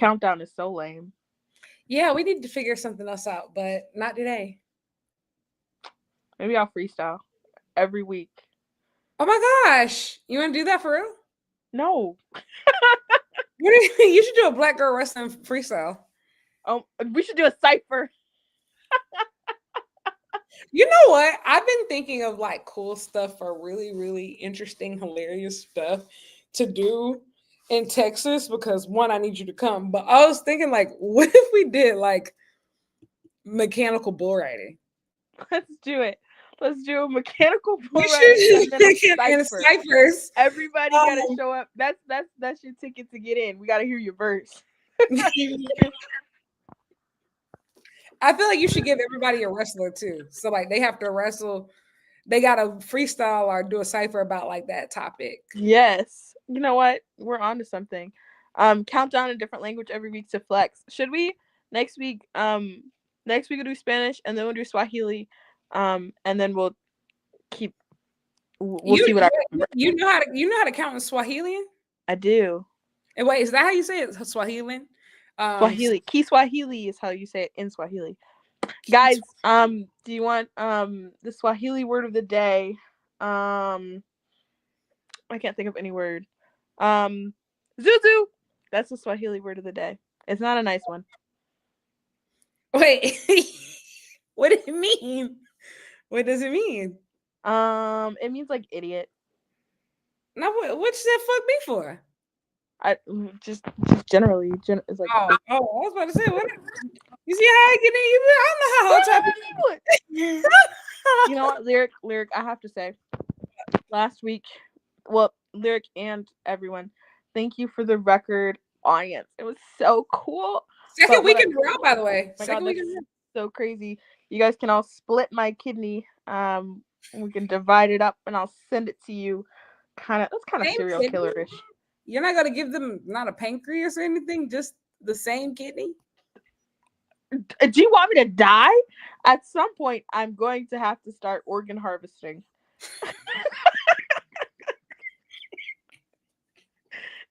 countdown is so lame. Yeah, we need to figure something else out, but not today. Maybe I'll freestyle every week. Oh my gosh. You want to do that for real? No. You should do a black girl wrestling freestyle. Oh, we should do a cipher. You know what? I've been thinking of like cool stuff for really, really interesting, hilarious stuff to do in Texas because one, I need you to come. But I was thinking, like, what if we did like mechanical bull riding? Let's do it. Let's do a mechanical bull We riding should and then do a in cipher. ciphers. Everybody gotta show up. That's your ticket to get in. We gotta hear your verse. I feel like you should give everybody a wrestler too. So like they have to wrestle. They got to freestyle or do a cipher about like that topic. Yes. You know what? We're on to something. Count down a different language every week to flex. Should we next week? Next week we'll do Spanish and then we'll do Swahili. And then we'll keep. We'll see what you know how to count in Swahilian. I do. And wait, is that how you say it? Swahilian. Swahili. Kiswahili is how you say it in Swahili. Guys, do you want the Swahili word of the day? I can't think of any word. Zuzu. That's the Swahili word of the day. It's not a nice one. Wait. What does it mean? What does it mean? It means like idiot. Now what should that fuck me for? I just generally it's like I was about to say what you see how I get in you I don't know how you know what, lyric I have to say last week, well, lyric and everyone, thank you for the record audience. It was so cool. Second week in a row, by the way. Second week in a row. So crazy. You guys can all split my kidney. We can divide it up and I'll send it to you. That's kind of serial killer-ish. You're not gonna give them not a pancreas or anything, just the same kidney? Do you want me to die? At some point, I'm going to have to start organ harvesting.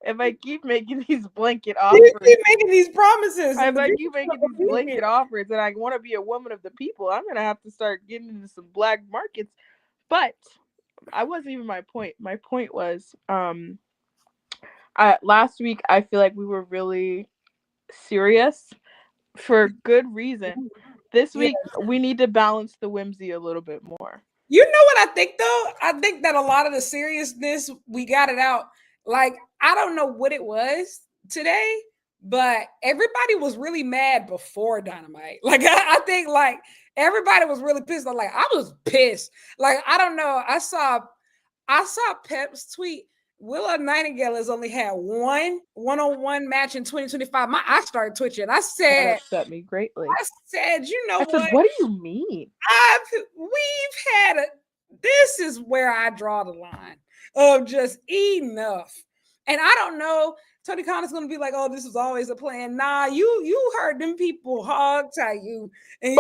If I keep making these blanket offers, you keep making these promises. If I keep making these blanket offers, and I want to be a woman of the people, I'm gonna have to start getting into some black markets. But I wasn't even my point. My point was, last week I feel like we were really serious for good reason. This week we need to balance the whimsy a little bit more. You know what I think though? I think that a lot of the seriousness, we got it out. Like, I don't know what it was today, but everybody was really mad before Dynamite. Like, I think like everybody was really pissed. Like, I was pissed. Like, I don't know. I saw Pep's tweet. Willow Nightingale has only had one one-on-one match in 2025. My eye started twitching. I said, that upset me greatly. I said, you know what? What do you mean? We've had this is where I draw the line of just enough. And I don't know, Tony Khan is going to be like, oh, this was always a plan. Nah, you heard them people hog tie you. And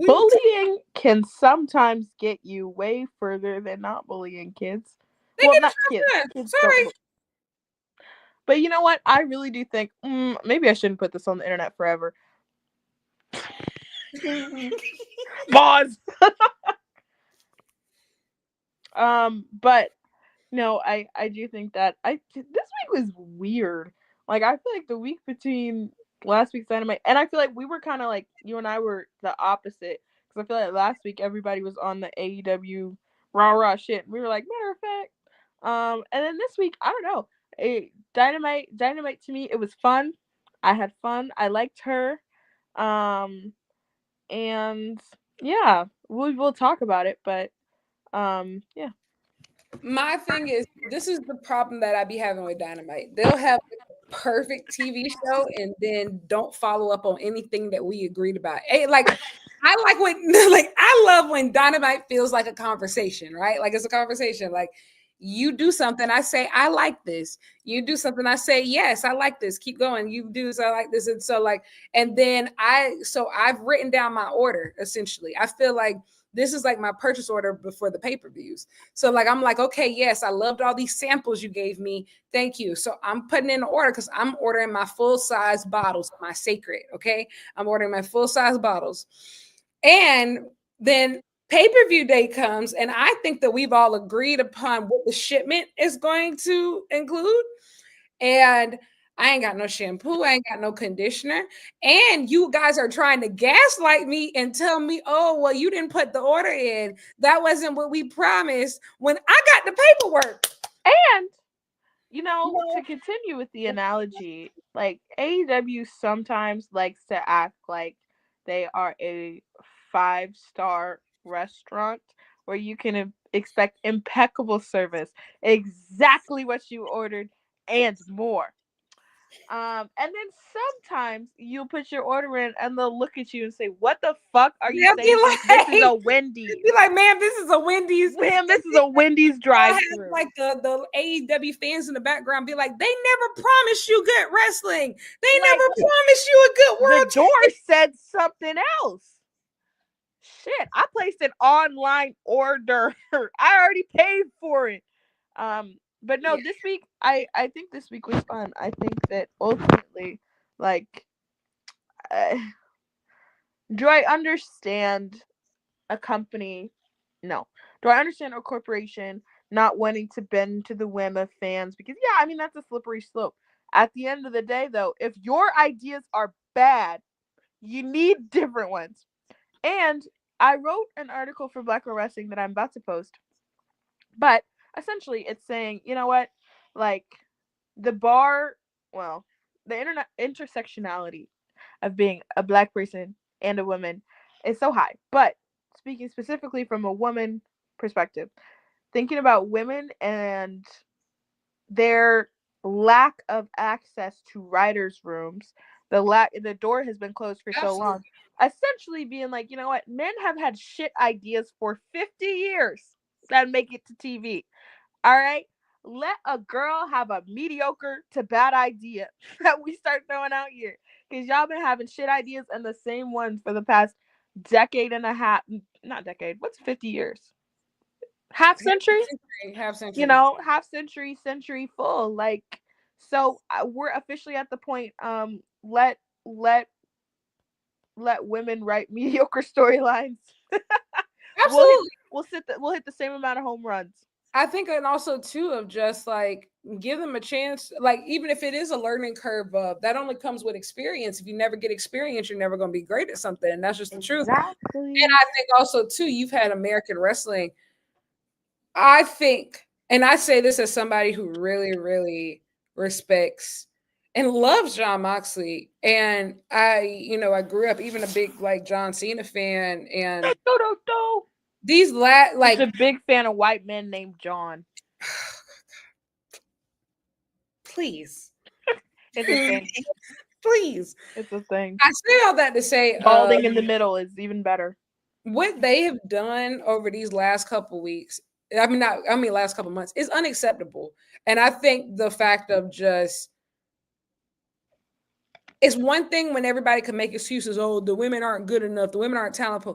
bullying can sometimes get you way further than not bullying kids. Well, not kids. Sorry. But you know what? I really do think maybe I shouldn't put this on the internet forever. Pause. But no, I do think that this week was weird. Like, I feel like the week between last week's Dynamite, and I feel like we were kind of like, you and I were the opposite, because I feel like last week everybody was on the AEW rah shit. We were like, matter of fact. And then this week, I don't know. Dynamite to me, it was fun. I had fun. I liked her. And yeah, we'll talk about it, but yeah. My thing is, this is the problem that I be having with Dynamite. They'll have a perfect TV show and then don't follow up on anything that we agreed about. Like, I love when Dynamite feels like a conversation, right? Like, it's a conversation. Like, you do something, I say, I like this. You do something, I say, yes, I like this. Keep going. You do, so I like this. And so like, and then I've written down my order, essentially. I feel like this is like my purchase order before the pay-per-views. So like, I'm like, okay, yes, I loved all these samples you gave me. Thank you. So I'm putting in an order because I'm ordering my full-size bottles, my sacred. Okay. I'm ordering my full-size bottles. And then pay-per-view day comes, and I think that we've all agreed upon what the shipment is going to include. And I ain't got no shampoo, I ain't got no conditioner. And you guys are trying to gaslight me and tell me, oh, well, you didn't put the order in. That wasn't what we promised when I got the paperwork. And, to continue with the analogy, like AEW sometimes likes to act like they are a 5-star restaurant where you can expect impeccable service, exactly what you ordered and more. And then sometimes you'll put your order in and they'll look at you and say, "What the fuck are you saying? This is a Wendy's." Be like, "Ma'am, this is a Wendy's. Ma'am, this is a Wendy's drive-thru." Like the AEW fans in the background be like, "They never promised you good wrestling. They never promised you a good world." The door said something else. Shit, I placed an online order. I already paid for it. But no, this week I think this week was fun. I think that ultimately, like, do I understand a company? No. Do I understand a corporation not wanting to bend to the whim of fans? Because yeah, I mean that's a slippery slope. At the end of the day, though, if your ideas are bad, you need different ones. And I wrote an article for Black Girl Wrestling that I'm about to post. But essentially, it's saying, you know what? Like, the bar, well, the intersectionality of being a Black person and a woman is so high. But speaking specifically from a woman perspective, thinking about women and their lack of access to writers' rooms, the door has been closed for so long. Essentially being like, you know what, men have had shit ideas for 50 years that make it to TV. All right? Let a girl have a mediocre to bad idea that we start throwing out here. Because y'all been having shit ideas and the same ones for the past decade and a half. Not decade. What's 50 years? Half century? Half century. Half century, century full. Like, so we're officially at the point. Let women write mediocre storylines. Absolutely. We'll hit the same amount of home runs. I think, and also too, of just like give them a chance. Like, even if it is a learning curve, that only comes with experience. If you never get experience, you're never going to be great at something, and that's just the truth. And I think also too, you've had American wrestling. I think, and I say this as somebody who really, really respects and loves Jon Moxley, and I grew up even a big like John Cena fan, and these like a big fan of white men named John. Please. It's a thing. Please. It's a thing. I say all that to say balding in the middle is even better. What they have done over these last couple weeks, last couple months, is unacceptable. And I think the fact of just, it's one thing when everybody can make excuses, oh, the women aren't good enough, the women aren't talented.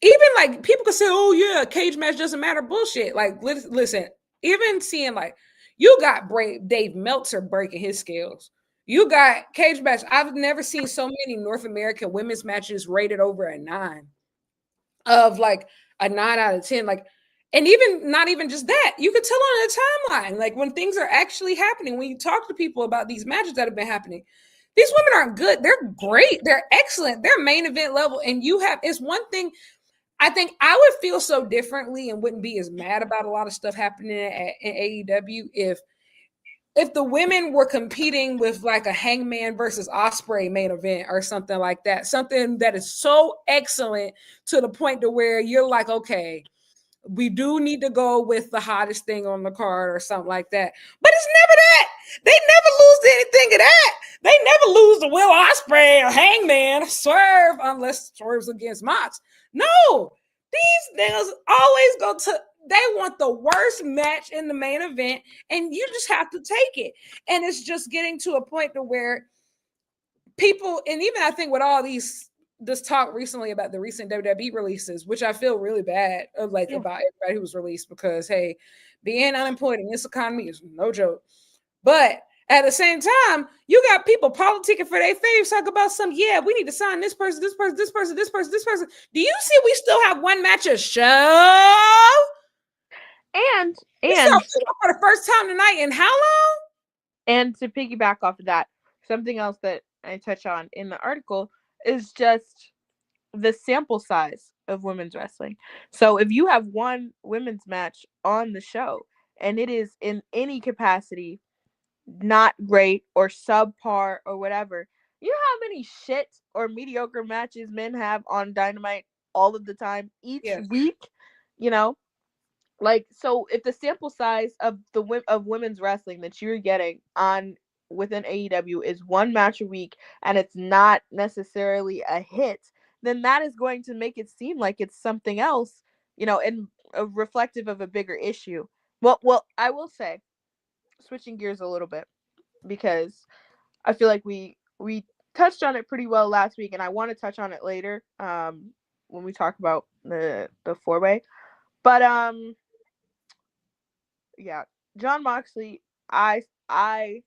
Even like people could say, oh yeah, cage match doesn't matter, bullshit. Like, listen, even seeing like, you got Dave Meltzer breaking his scales. You got cage match. I've never seen so many North American women's matches rated over a 9. Of like a 9 out of 10. Like, and even not even just that, you could tell on the timeline, like when things are actually happening, when you talk to people about these matches that have been happening, these women aren't good. They're great. They're excellent. They're main event level. And it's one thing. I think I would feel so differently and wouldn't be as mad about a lot of stuff happening in AEW if the women were competing with like a Hangman versus Ospreay main event or something like that, something that is so excellent to the point to where you're like, okay, we do need to go with the hottest thing on the card or something like that. But it's never that. They never lose to anything of that. They never lose to Will Ospreay or Hangman, Swerve, unless Swerve's against Mox. No, these niggas always go to, they want the worst match in the main event, and you just have to take it. And it's just getting to a point to where people, and even I think with all these this talk recently about the recent WWE releases, which I feel really bad of like Yeah. about everybody who was released because hey, being unemployed in this economy is no joke. But at the same time, you got people politicking for their faves, talk about some, yeah, we need to sign this person, this person, this person, this person, this person. Do you see we still have one match a show? And We saw and people for the first time tonight in how long? and to piggyback off of that, something else that I touch on in the article is just the sample size of women's wrestling. So if you have one women's match on the show and it is in any capacity not great or subpar or whatever, you know how many shit or mediocre matches men have on Dynamite all of the time each Yes. week, you know? Like, so if the sample size of of women's wrestling that you're getting on within AEW is one match a week and it's not necessarily a hit, then that is going to make it seem like it's something else, and reflective of a bigger issue. Well, I will say, switching gears a little bit, because I feel like we touched on it pretty well last week, and I want to touch on it later, when we talk about the four way. But yeah, John Moxley, I I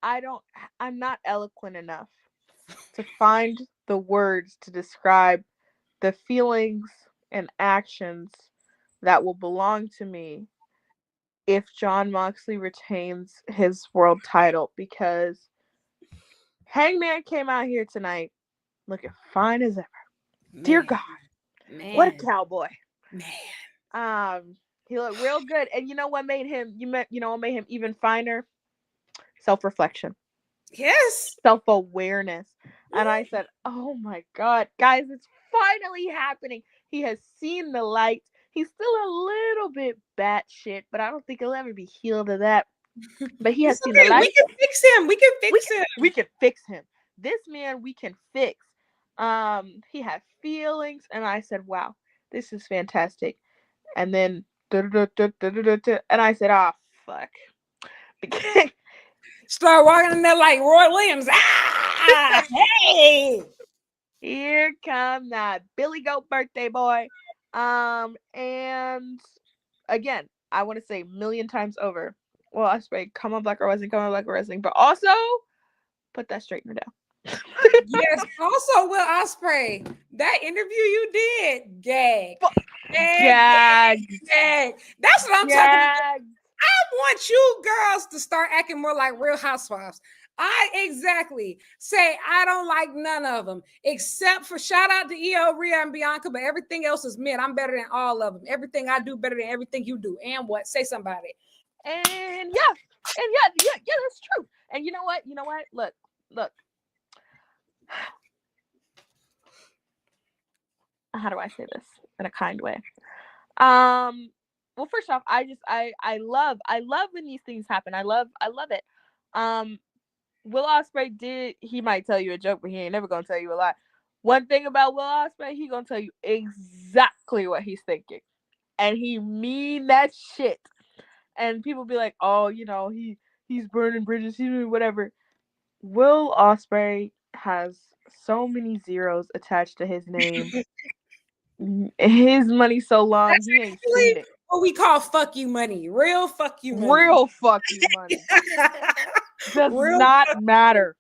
I don't I'm not eloquent enough to find the words to describe the feelings and actions that will belong to me if John Moxley retains his world title, because Hangman came out here tonight looking fine as ever. Dear Man, God, what a man, cowboy. man. He looked real good. And you know what made him what made him even finer? Self-reflection. Yes. Self-awareness. And I said, oh my God, guys, it's finally happening. He has seen the light. He's still a little bit batshit, but I don't think he'll ever be healed of that. But he has It's seen the okay. We light. can fix him. We can fix him. We can fix him. This man we can fix. He had feelings, and I said, wow, this is fantastic. And then and I said, oh fuck. Start walking in there like Roy Williams. Ah, hey. Here come that Billy Goat birthday boy. And again, I want to say a million times over. Well, I swear, come on, Black Girl Wrestling, come on, Black Girl Wrestling. But also, put that straightener down. Yes. Also, Will Ospreay, that interview you did, gag, gag, Gag. gag, gag. That's what I'm talking about. Gag. I want you girls to start acting more like Real Housewives. I exactly say I don't like none of them except for shout out to EO, Rhea, and Bianca, but everything else is men. I'm better than all of them. Everything I do better than everything you do. And what? Say somebody. And yeah, that's true. And you know what? Look. How do I say this in a kind way? Well, first off, I love when these things happen. I love it. Um, Will Ospreay he might tell you a joke, but he ain't never gonna tell you a lie. One thing about Will Ospreay, he gonna tell you exactly what he's thinking, and he mean that shit. And people be like, oh, he's burning bridges, he's doing whatever. Will Ospreay has so many zeros attached to his name. His money so long, That's he ain't actually seen it. what we call fuck you money. Real fuck you money. Real fuck you money. Does Real not fuck. matter.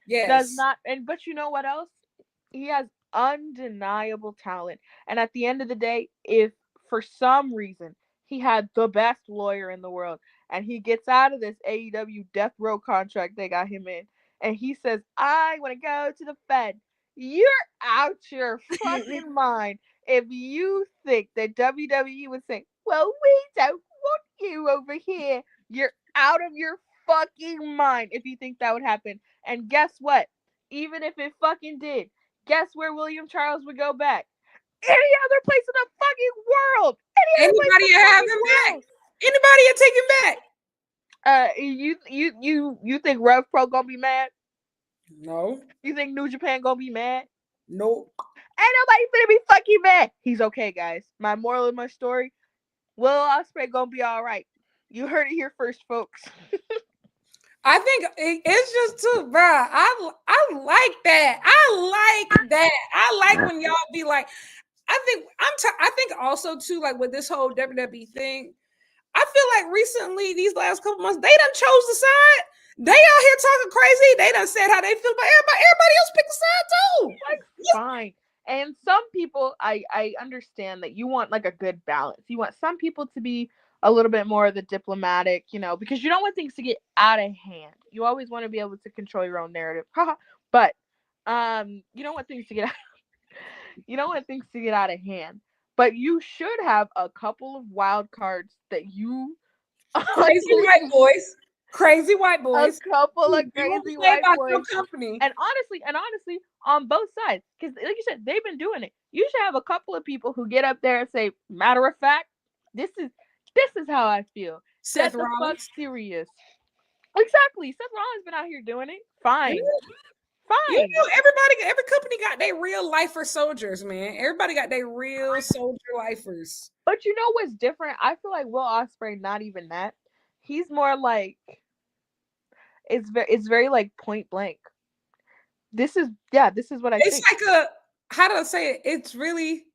Does Yes. not. But you know what else? He has undeniable talent. And at the end of the day, if for some reason he had the best lawyer in the world and he gets out of this AEW death row contract they got him in, and he says, I want to go to the Fed, you're out your fucking mind if you think that WWE would say, well, we don't want you over here. You're out of your fucking mind if you think that would happen. And guess what? Even if it fucking did, guess where William Charles would go back? Any other place in the fucking world. Any other place in Anybody the have fucking him back? world. Anybody will take him back? You think Rev Pro gonna be mad? No. You think New Japan gonna be mad? Nope. Ain't nobody finna be fucking mad. He's okay, guys. My moral of my story: Will Ospreay gonna be all right. You heard it here first, folks. I think it's just too, bro. I like that. I like that. I like when y'all be like, I think also too, like with this whole WWE thing, I feel like recently, these last couple months, they done chose the side. They out here talking crazy. They done said how they feel about everybody. Everybody else pick a side too. Like, fine. And some people, I understand that you want like a good balance. You want some people to be a little bit more of the diplomatic, because you don't want things to get out of hand. You always want to be able to control your own narrative. But you don't want things to get you don't want things to get out of hand. But you should have a couple of wild cards that you crazy white boys. Crazy white boys. A couple of crazy white boys. Company. And honestly, on both sides, because like you said, they've been doing it. You should have a couple of people who get up there and say, matter of fact, this is how I feel. Seth Rollins. Fuck serious. Exactly. Seth Rollins been out here doing it. Fine. You know, every company got their real lifer soldiers, man. Everybody got their real soldier lifers. But you know what's different? I feel like Will Ospreay, not even that. He's more like it's very like point blank. This is what I think. It's like how do I say it? It's really,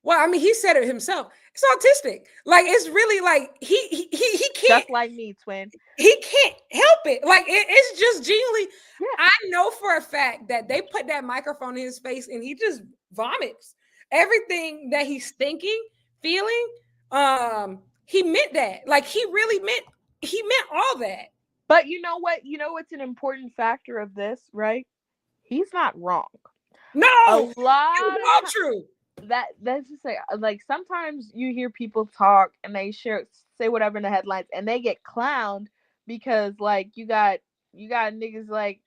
well, I mean, he said it himself. It's autistic. Like, it's really like he can't. Just like me, twin. He can't help it. Like, it's just genuinely. Yeah. I know for a fact that they put that microphone in his face and he just vomits everything that he's thinking, feeling. He meant that. Like, he meant all that. But you know what? You know what's an important factor of this, right? He's not wrong. No, a lot. It's all true. That's just say, like, sometimes you hear people talk and they say whatever in the headlines and they get clowned because like you got niggas like,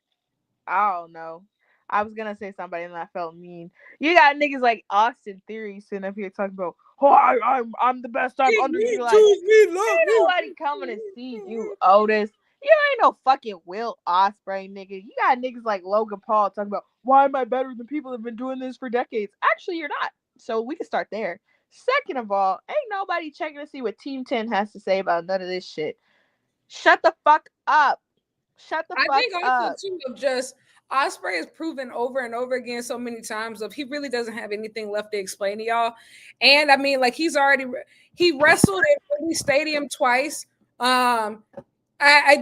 I don't know. I was gonna say somebody and I felt mean. You got niggas like Austin Theory sitting up here talking about, I'm the best. I'm underutilized. Ain't nobody coming to see you, Otis. You ain't no fucking Will Ospreay, nigga. You got niggas like Logan Paul talking about, why am I better than people that have been doing this for decades? Actually, you're not. So we can start there. Second of all, ain't nobody checking to see what Team 10 has to say about none of this shit. Shut the fuck up. Shut the fuck up. I think also, too, of just Ospreay has proven over and over again so many times of he really doesn't have anything left to explain to y'all. And I mean, like, he wrestled at Wembley Stadium twice. I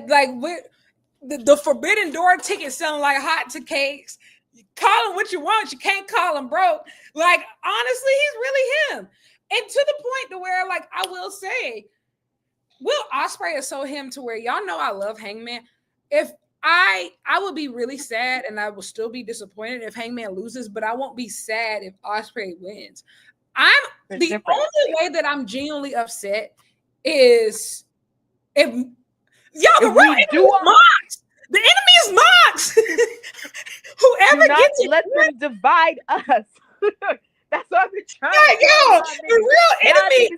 like with the Forbidden Door ticket selling like hot to cakes. You call him what you want, you can't call him broke. Like, honestly, he's really him. And to the point to where, like, I will say, Will Ospreay is so him to where y'all know I love Hangman. If I would be really sad and I will still be disappointed if Hangman loses, but I won't be sad if Ospreay wins. The only way that I'm genuinely upset is if y'all, the real enemy is Mox. The enemy is Mox. Whoever gets it, let them divide us. That's what I'm trying to say. The real enemy.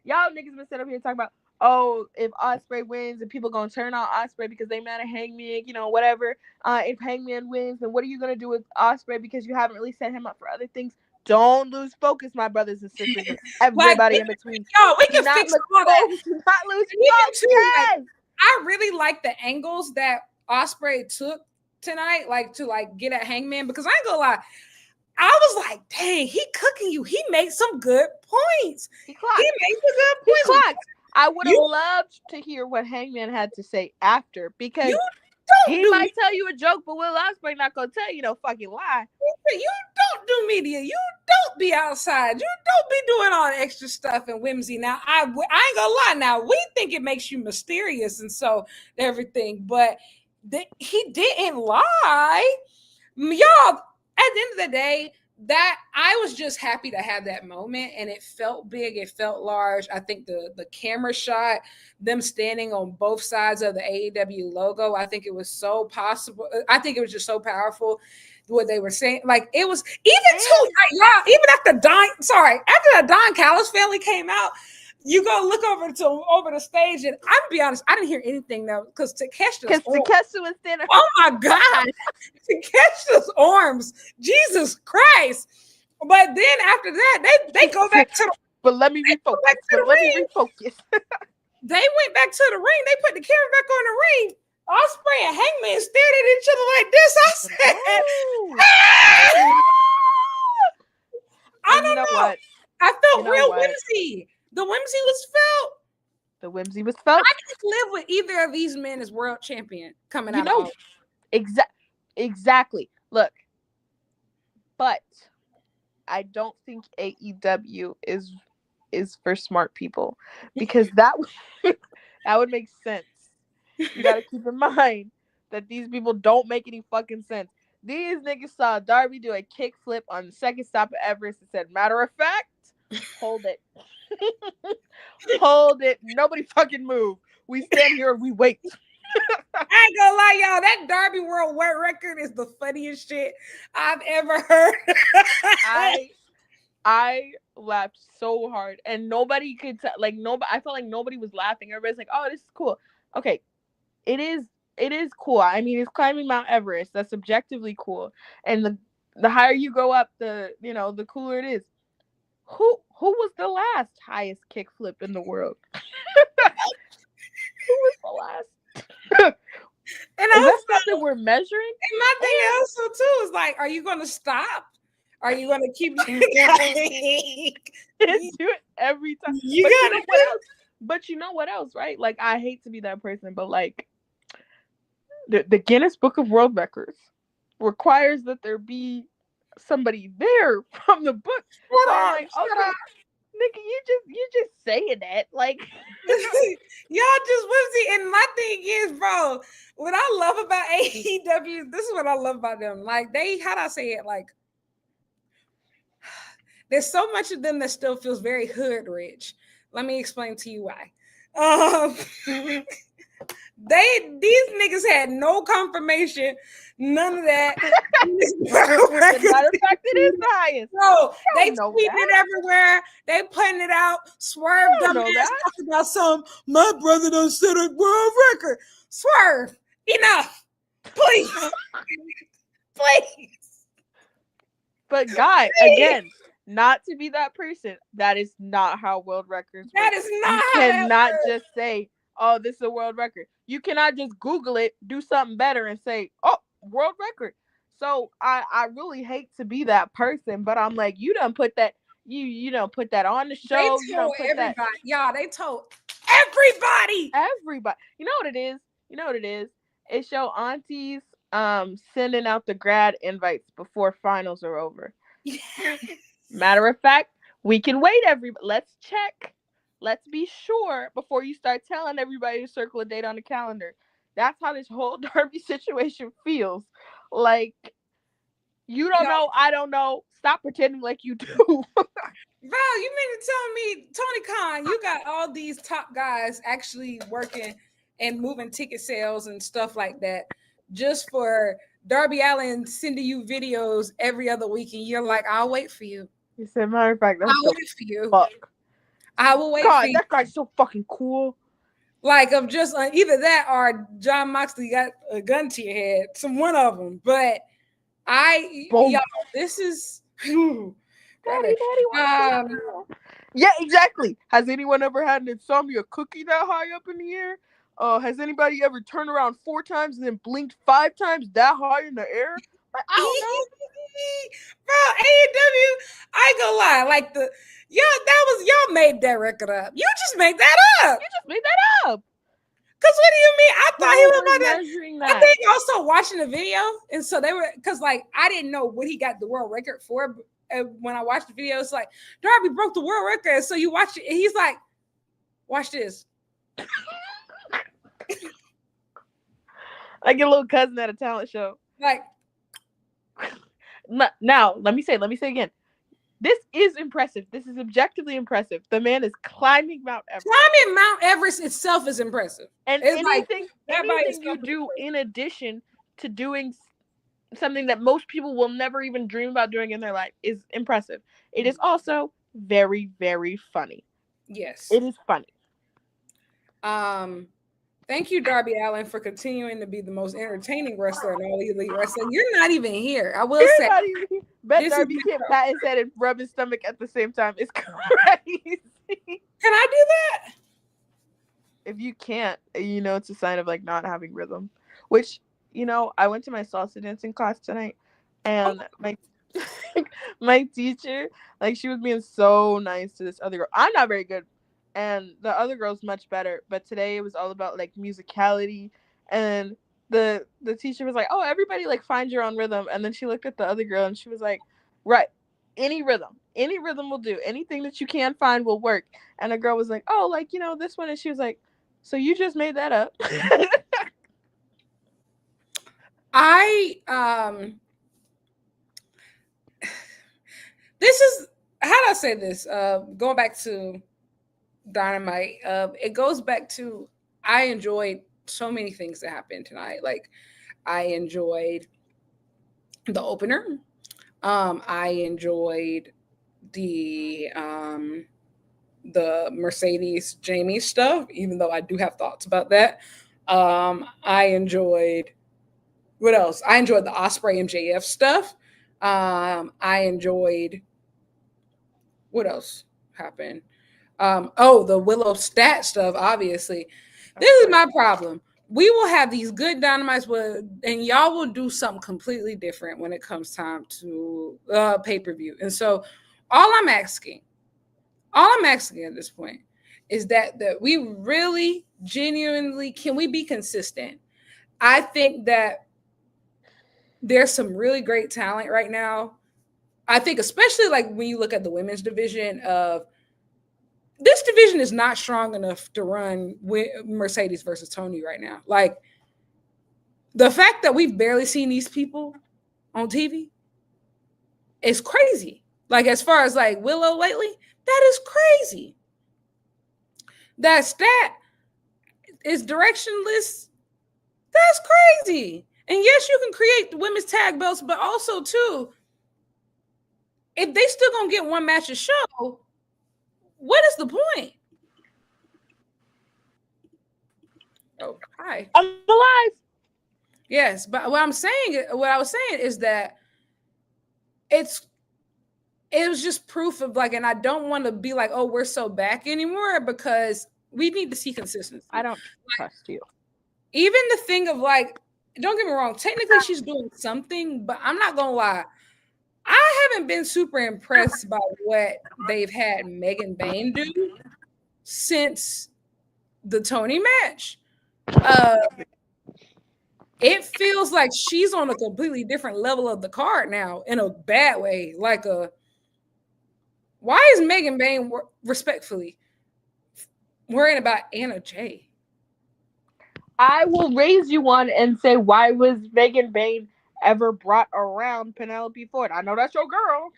Y'all niggas been sitting up here talking about, oh, if Ospreay wins and people gonna turn on Ospreay because they mad at Hangman, whatever. If Hangman wins, then what are you gonna do with Ospreay because you haven't really set him up for other things? Don't lose focus, my brothers and sisters, and everybody in between. Yo, we can fix all that. Not lose focus. Yes. I really like the angles that Ospreay took tonight, like to like get at Hangman, because I ain't gonna lie, I was like, dang, he cooking you. He made some good points. He made some good points. I would have loved to hear what Hangman had to say after, because he might tell you a joke, but Will Ospreay not gonna tell you no fucking lie. You don't do media. You don't be outside. You don't be doing all the extra stuff and whimsy. Now, I ain't gonna lie. Now, we think it makes you mysterious and so everything, but he didn't lie. Y'all, at the end of the day, that I was just happy to have that moment, and it felt big, it felt large. I think the camera shot, them standing on both sides of the AEW logo, I think it was so possible. I think it was just so powerful what they were saying. Like, it was even too, like, even after the Don Callis family came out, you go look over the stage, and I'm be honest, I didn't hear anything though, because Takeshita was thinner. Oh my God, Takesha's arms, Jesus Christ! But then after that, they go back to. But let me refocus. they went back to the ring. They put the camera back on the ring. Ospreay and Hangman stared at each other like this. I said, I don't know. What? I felt real whimsy. The whimsy was felt. The whimsy was felt. I could live with either of these men as world champion coming out. Exactly. Look, but I don't think AEW is for smart people, because that would make sense. You got to keep in mind that these people don't make any fucking sense. These niggas saw Darby do a kickflip on the second stop of Everest and said, matter of fact, hold it. Hold it. Nobody fucking move. We stand here and we wait. I ain't gonna lie, y'all. That Darby World record is the funniest shit I've ever heard. I laughed so hard, and nobody could like nobody. I felt like nobody was laughing. Everybody's like, "Oh, this is cool." Okay, it is cool. I mean, it's climbing Mount Everest. That's objectively cool, and the higher you go up, the cooler it is. Who was the last highest kickflip in the world? Who was the last? And is that something we're measuring? And my thing also too is like, are you gonna stop? Are you gonna keep doing it? Do it every time. But you know what else, right? Like, I hate to be that person, but like the Guinness Book of World Records requires that there be somebody there from the book. Shut up. Nigga, you just saying that. Like y'all just whimsy. And my thing is, bro, what I love about AEW, this is what I love about them. Like, how'd I say it? Like, there's so much of them that still feels very hood rich. Let me explain to you why. These niggas had no confirmation, none of that. Matter of fact, it is the highest. No, they tweeting it everywhere. They putting it out. Swerve dumbass talking about my brother done set a world record. Swerve, enough, please, please. But guy, again, not to be that person. That is not how world records work. That is not. You cannot just say, "Oh, this is a world record." You cannot just Google it, do something better, and say, "Oh, world record." So I really hate to be that person, but I'm like, you done put that you done put that on the show. They told everybody. Y'all, they told everybody. You know what it is? It show aunties sending out the grad invites before finals are over. Matter of fact, we can wait let's check. Let's be sure before you start telling everybody to circle a date on the calendar. That's how this whole Darby situation feels. Like, you don't know, I don't know. Stop pretending like you do. Bro, you mean to tell me, Tony Khan, you got all these top guys actually working and moving ticket sales and stuff like that just for Darby Allin sending you videos every other week, and you're like, I'll wait for you. You said, matter of fact, I'll wait for you. Fuck. I will wait for you. That guy's so fucking cool. Like, of just either that or John Moxley got a gun to your head. One of them. But y'all, this is Daddy, yeah, exactly. Has anyone ever had an insomnia cookie that high up in the air? Has anybody ever turned around 4 times and then blinked 5 times that high in the air? Like, I don't know. Bro, AEW, I ain't gonna lie. Like, y'all made that record up. You just made that up. Because what do you mean? I thought he was about to. I think also watching the video, and so they were, because like I didn't know what he got the world record for. When I watched the video, it's like Darby broke the world record. So you watch it, and he's like, "Watch this." Like your little cousin at a talent show. Like, now let me say again. This is impressive. This is objectively impressive. The man is climbing Mount Everest. Climbing Mount Everest itself is impressive. And anything you do in addition to doing something that most people will never even dream about doing in their life is impressive. It is also very, very funny. Yes. It is funny. Thank you, Darby Allin, for continuing to be the most entertaining wrestler in all Elite Wrestling. You're not even here. I will say. Not even here. Bet Darby can't pat his head and rub his stomach at the same time. It's crazy. Can I do that? if you can't, it's a sign of like not having rhythm. Which, I went to my salsa dancing class tonight, Oh, and my teacher, like, she was being so nice to this other girl. I'm not very good, and the other girl's much better. But today it was all about like musicality, and the teacher was like, "Oh, everybody like find your own rhythm," and then she looked at the other girl and she was like, "Right, any rhythm will do. Anything that you can find will work." And the girl was like, "Oh, like this one," and she was like, "So you just made that up?" I this is how do I say this? Going back to Dynamite, it goes back to I enjoyed so many things that happened tonight. Like I enjoyed the opener. I enjoyed the um the Mercedes Jamie stuff, even though I do have thoughts about that. I enjoyed what else? I enjoyed the Osprey MJF stuff. I enjoyed what else happened? Oh, the Willow stat stuff, obviously. Of This is course. my problem. We will have these good dynamites, and y'all will do something completely different when it comes time to pay per view. And so, all I'm asking, all I'm asking at this point, is that we really, genuinely, can we be consistent? I think that there's some really great talent right now. I think, especially like when you look at the women's division of this division is not strong enough to run with Mercedes versus Tony right now. Like the fact that we've barely seen these people on TV is crazy. Like as far as like Willow lately, that is crazy. That stat is directionless. That's crazy. And yes, you can create the women's tag belts, but also too, if they still gonna get one match a show, what is the point? Oh, hi. I'm alive. Yes, but what I was saying is that it's it was just proof of like, and I don't want to be like, oh, we're so back anymore because we need to see I consistency. don't trust you. Even the thing of like, don't get me wrong, technically she's doing something, but I'm not gonna lie, I haven't been super impressed by what they've had Megan Bain do since the Tony match. Uh, it feels like she's on a completely different level of the card now in a bad way. Like why is Megan Bain respectfully worrying about Anna Jay? I will raise you one and say, why was Megan Bain ever brought around Penelope Ford? I know that's your girl.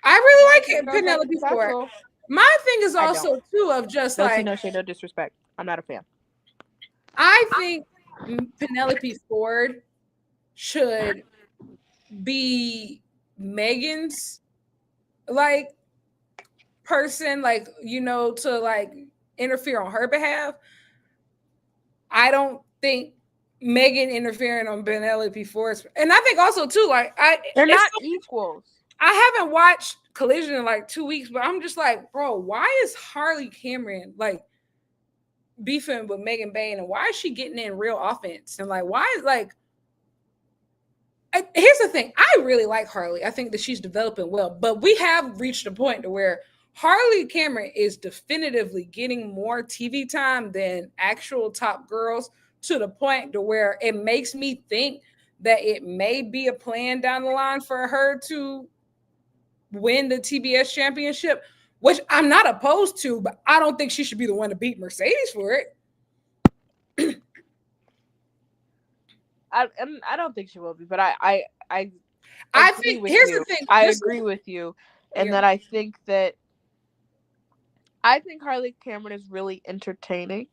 I You really know, like your it, girl's like Penelope Ford. special. My thing is I don't. also too of just No tea, like no shade, no disrespect. I'm not a fan. I think Penelope Ford should be Megan's like person, like to like interfere on her behalf. I don't think Megan interfering on Penelope Ford, and I think also too like They're it's not equals. I haven't watched Collision in like 2 weeks, but I'm just like, bro, why is Harley Cameron like beefing with Megan Bain, and why is she getting in real offense? And like, why is like, here's the thing, I really like Harley. I think that she's developing well, but we have reached a point to where Harley Cameron is definitively getting more TV time than actual top girls, to the point to where it makes me think that it may be a plan down the line for her to win the TBS championship, which I'm not opposed to, but I don't think she should be the one to beat Mercedes for it. I don't think she will be, but I I agree think with here's the you. thing, I just agree with you, and yeah, that I think Harley Cameron is really entertaining.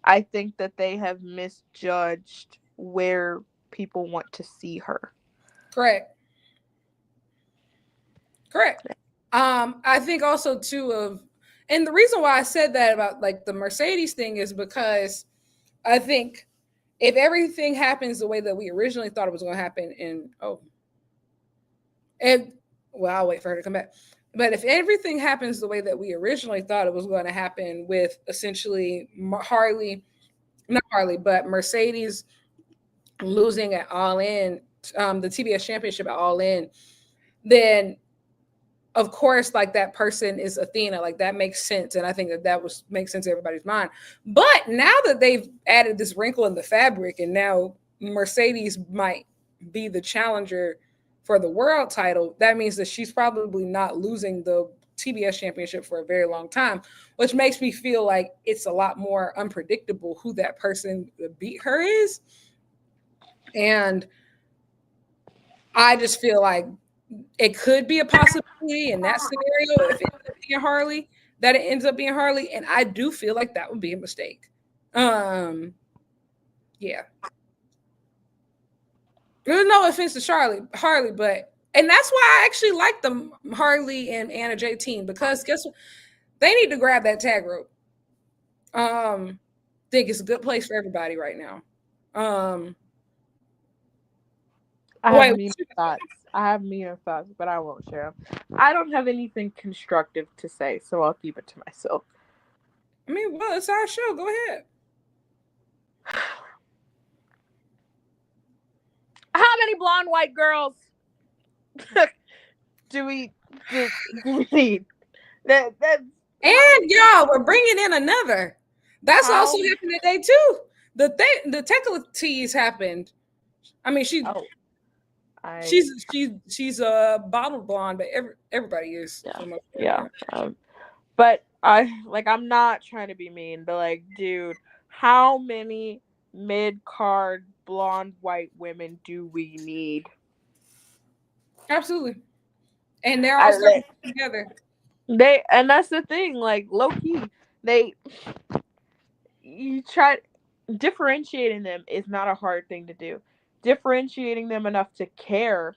I think that they have misjudged where people want to see her. correct, correct. I think also too of, and the reason why I said that about like the Mercedes thing is because I think if everything happens the way that we originally thought it was going to happen, and well, I'll wait for her to come back. But if everything happens the way that we originally thought it was going to happen, with essentially Harley, not Harley, but Mercedes losing at All In, the TBS Championship at All In, then of course, like that person is Athena. Like that makes sense, and I think that was makes sense in everybody's mind. But now that they've added this wrinkle in the fabric, and now Mercedes might be the challenger for the world title, that means that she's probably not losing the TBS championship for a very long time, which makes me feel like it's a lot more unpredictable who that person that beat her is. And I just feel like it could be a possibility in that scenario if it ends up being Harley, that it ends up being Harley, and I do feel like that would be a mistake. Yeah. There's no offense to Harley, but and that's why I actually like the Harley and Anna J team, because guess what? They need to grab that tag rope. Think it's a good place for everybody right now. I have Wait, meaner thoughts. I have meaner thoughts, but I won't share them. I don't have anything constructive to say, so I'll keep it to myself. I mean, well, it's our show. Go ahead. How many blonde white girls do we need? That's And y'all, we're bringing in another. That's how, also happened today too. The Tekla tease happened. I mean, she's a bottle blonde, but everybody is. Yeah. But I'm not trying to be mean, but like, dude, how many mid-card blonde white women do we need? Absolutely. And they're all starting together. And that's the thing, like low key, you try differentiating them is not a hard thing to do. Differentiating them enough to care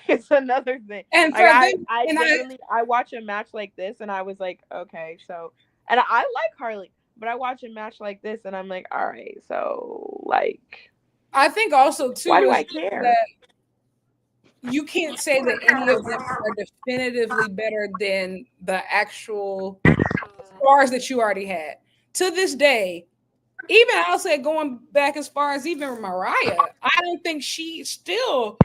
is another thing. And like for I, them, I and literally I watch a match like this and I was like, okay, so, and I like Harley, but I watch a match like this and I'm like, all right, so like, I think also too, why do I care? That you can't say that any of them are definitively better than the actual stars that you already had. To this day, even I'll say going back as far as even Mariah, I don't think she still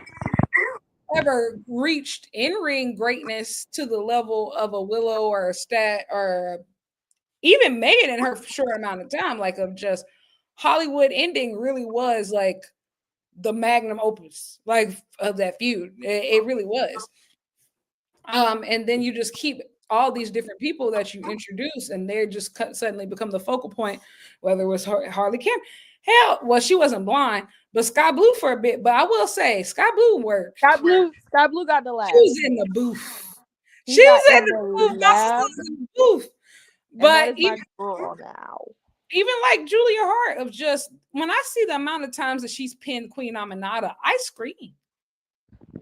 ever reached in-ring greatness to the level of a Willow or a Stat, or even Megan in her short amount of time. Like, of just Hollywood ending really was like the magnum opus, like, of that feud. It really was. And then you just keep all these different people that you introduce, and they just suddenly become the focal point. Whether it was Harley Kim, hell, well, she wasn't blind, but Sky Blue for a bit. But I will say, Sky Blue worked. Sky Blue got the laugh. She was in the booth. She was in the booth. Lab, In the booth. But even now, even like Julia Hart, of just when I see the amount of times that she's pinned Queen Aminata, I scream.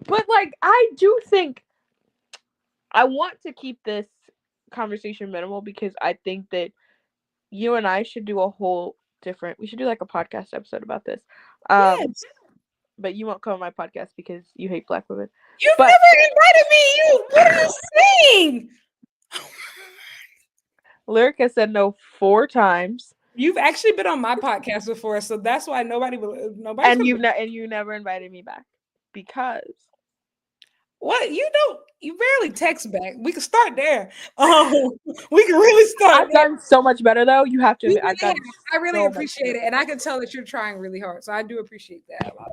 But like, I do think I want to keep this conversation minimal, because I think that you and I should do a whole different. We should do like a podcast episode about this. Yes. But you won't come on my podcast because you hate black women. You've never invited me. What are you saying? Lyric has said no 4 times. You've actually been on my podcast before, so that's why nobody. And you never invited me back because. What? You rarely text back. We can start there. We can really start. I've done so much better though. You have to admit, I really appreciate it, and I can tell that you're trying really hard. So I do appreciate that a lot,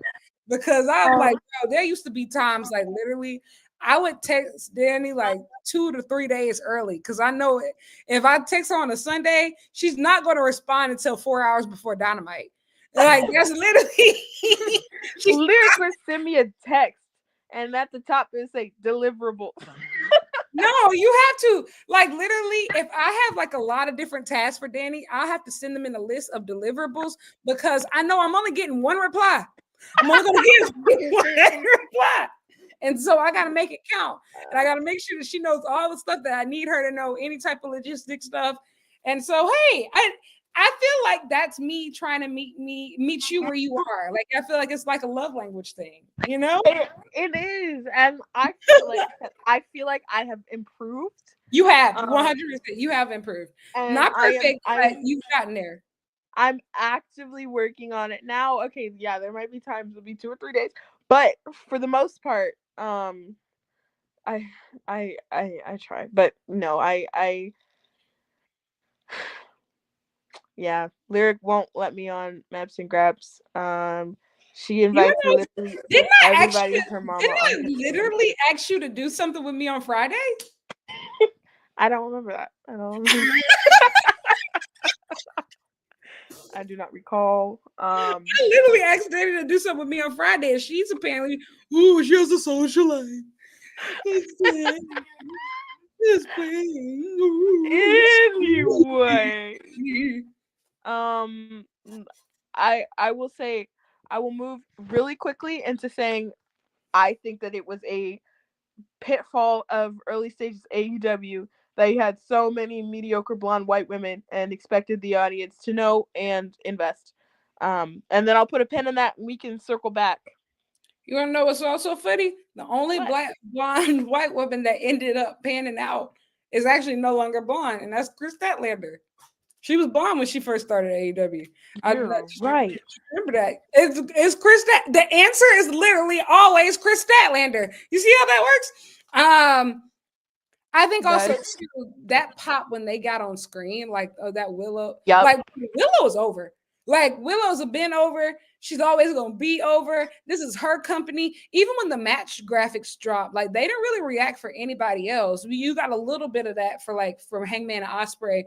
because I'm like, bro, there used to be times like literally I would text Dani like 2 to 3 days early, because I know if I text her on a Sunday, she's not going to respond until 4 hours before Dynamite. Like, that's literally. Lyric would send me a text, and at the top it say deliverable. No, you have to, like, literally, if I have like a lot of different tasks for Dani, I'll have to send them in a list of deliverables, because I know I'm only getting one reply. I'm only going to get one reply. And so I got to make it count. And I got to make sure that she knows all the stuff that I need her to know, any type of logistic stuff. And so, hey, I feel like that's me trying to meet you where you are. Like I feel like it's like a love language thing, you know? It is, and I feel like I have improved. You have Um, 100%. You have improved. and Not perfect, but you've gotten there. I'm actively working on it now. Okay, yeah, there might be times it'll be 2 or 3 days, but for the most part, I I try, but no, yeah, Lyric won't let me on Maps and Grabs. She You invites know, literally didn't I ask everybody you? and her mama Didn't on I her show. literally ask you to do something with me on Friday? I don't remember that. I do not recall. I literally asked Danny to do something with me on Friday, and she's apparently, ooh, she has a social life. It's Anyway, um, I will say I will move really quickly into saying I think that it was a pitfall of early stages AEW that you had so many mediocre blonde white women and expected the audience to know and invest. And then I'll put a pin in that and we can circle back. You want to know what's also funny? The only What? black blonde white woman that ended up panning out is actually no longer blonde, and that's Chris Statlander. She was blonde when she first started AEW. You're right. Remember that. It's Chris the answer is literally always Chris Statlander. You see how that works? I think That also is, too, that pop when they got on screen, like that Willow, yep. like Willow's over. Like Willow's been over. She's always gonna be over. This is her company. Even when the match graphics dropped, like they didn't really react for anybody else. You got a little bit of that for like from Hangman and Ospreay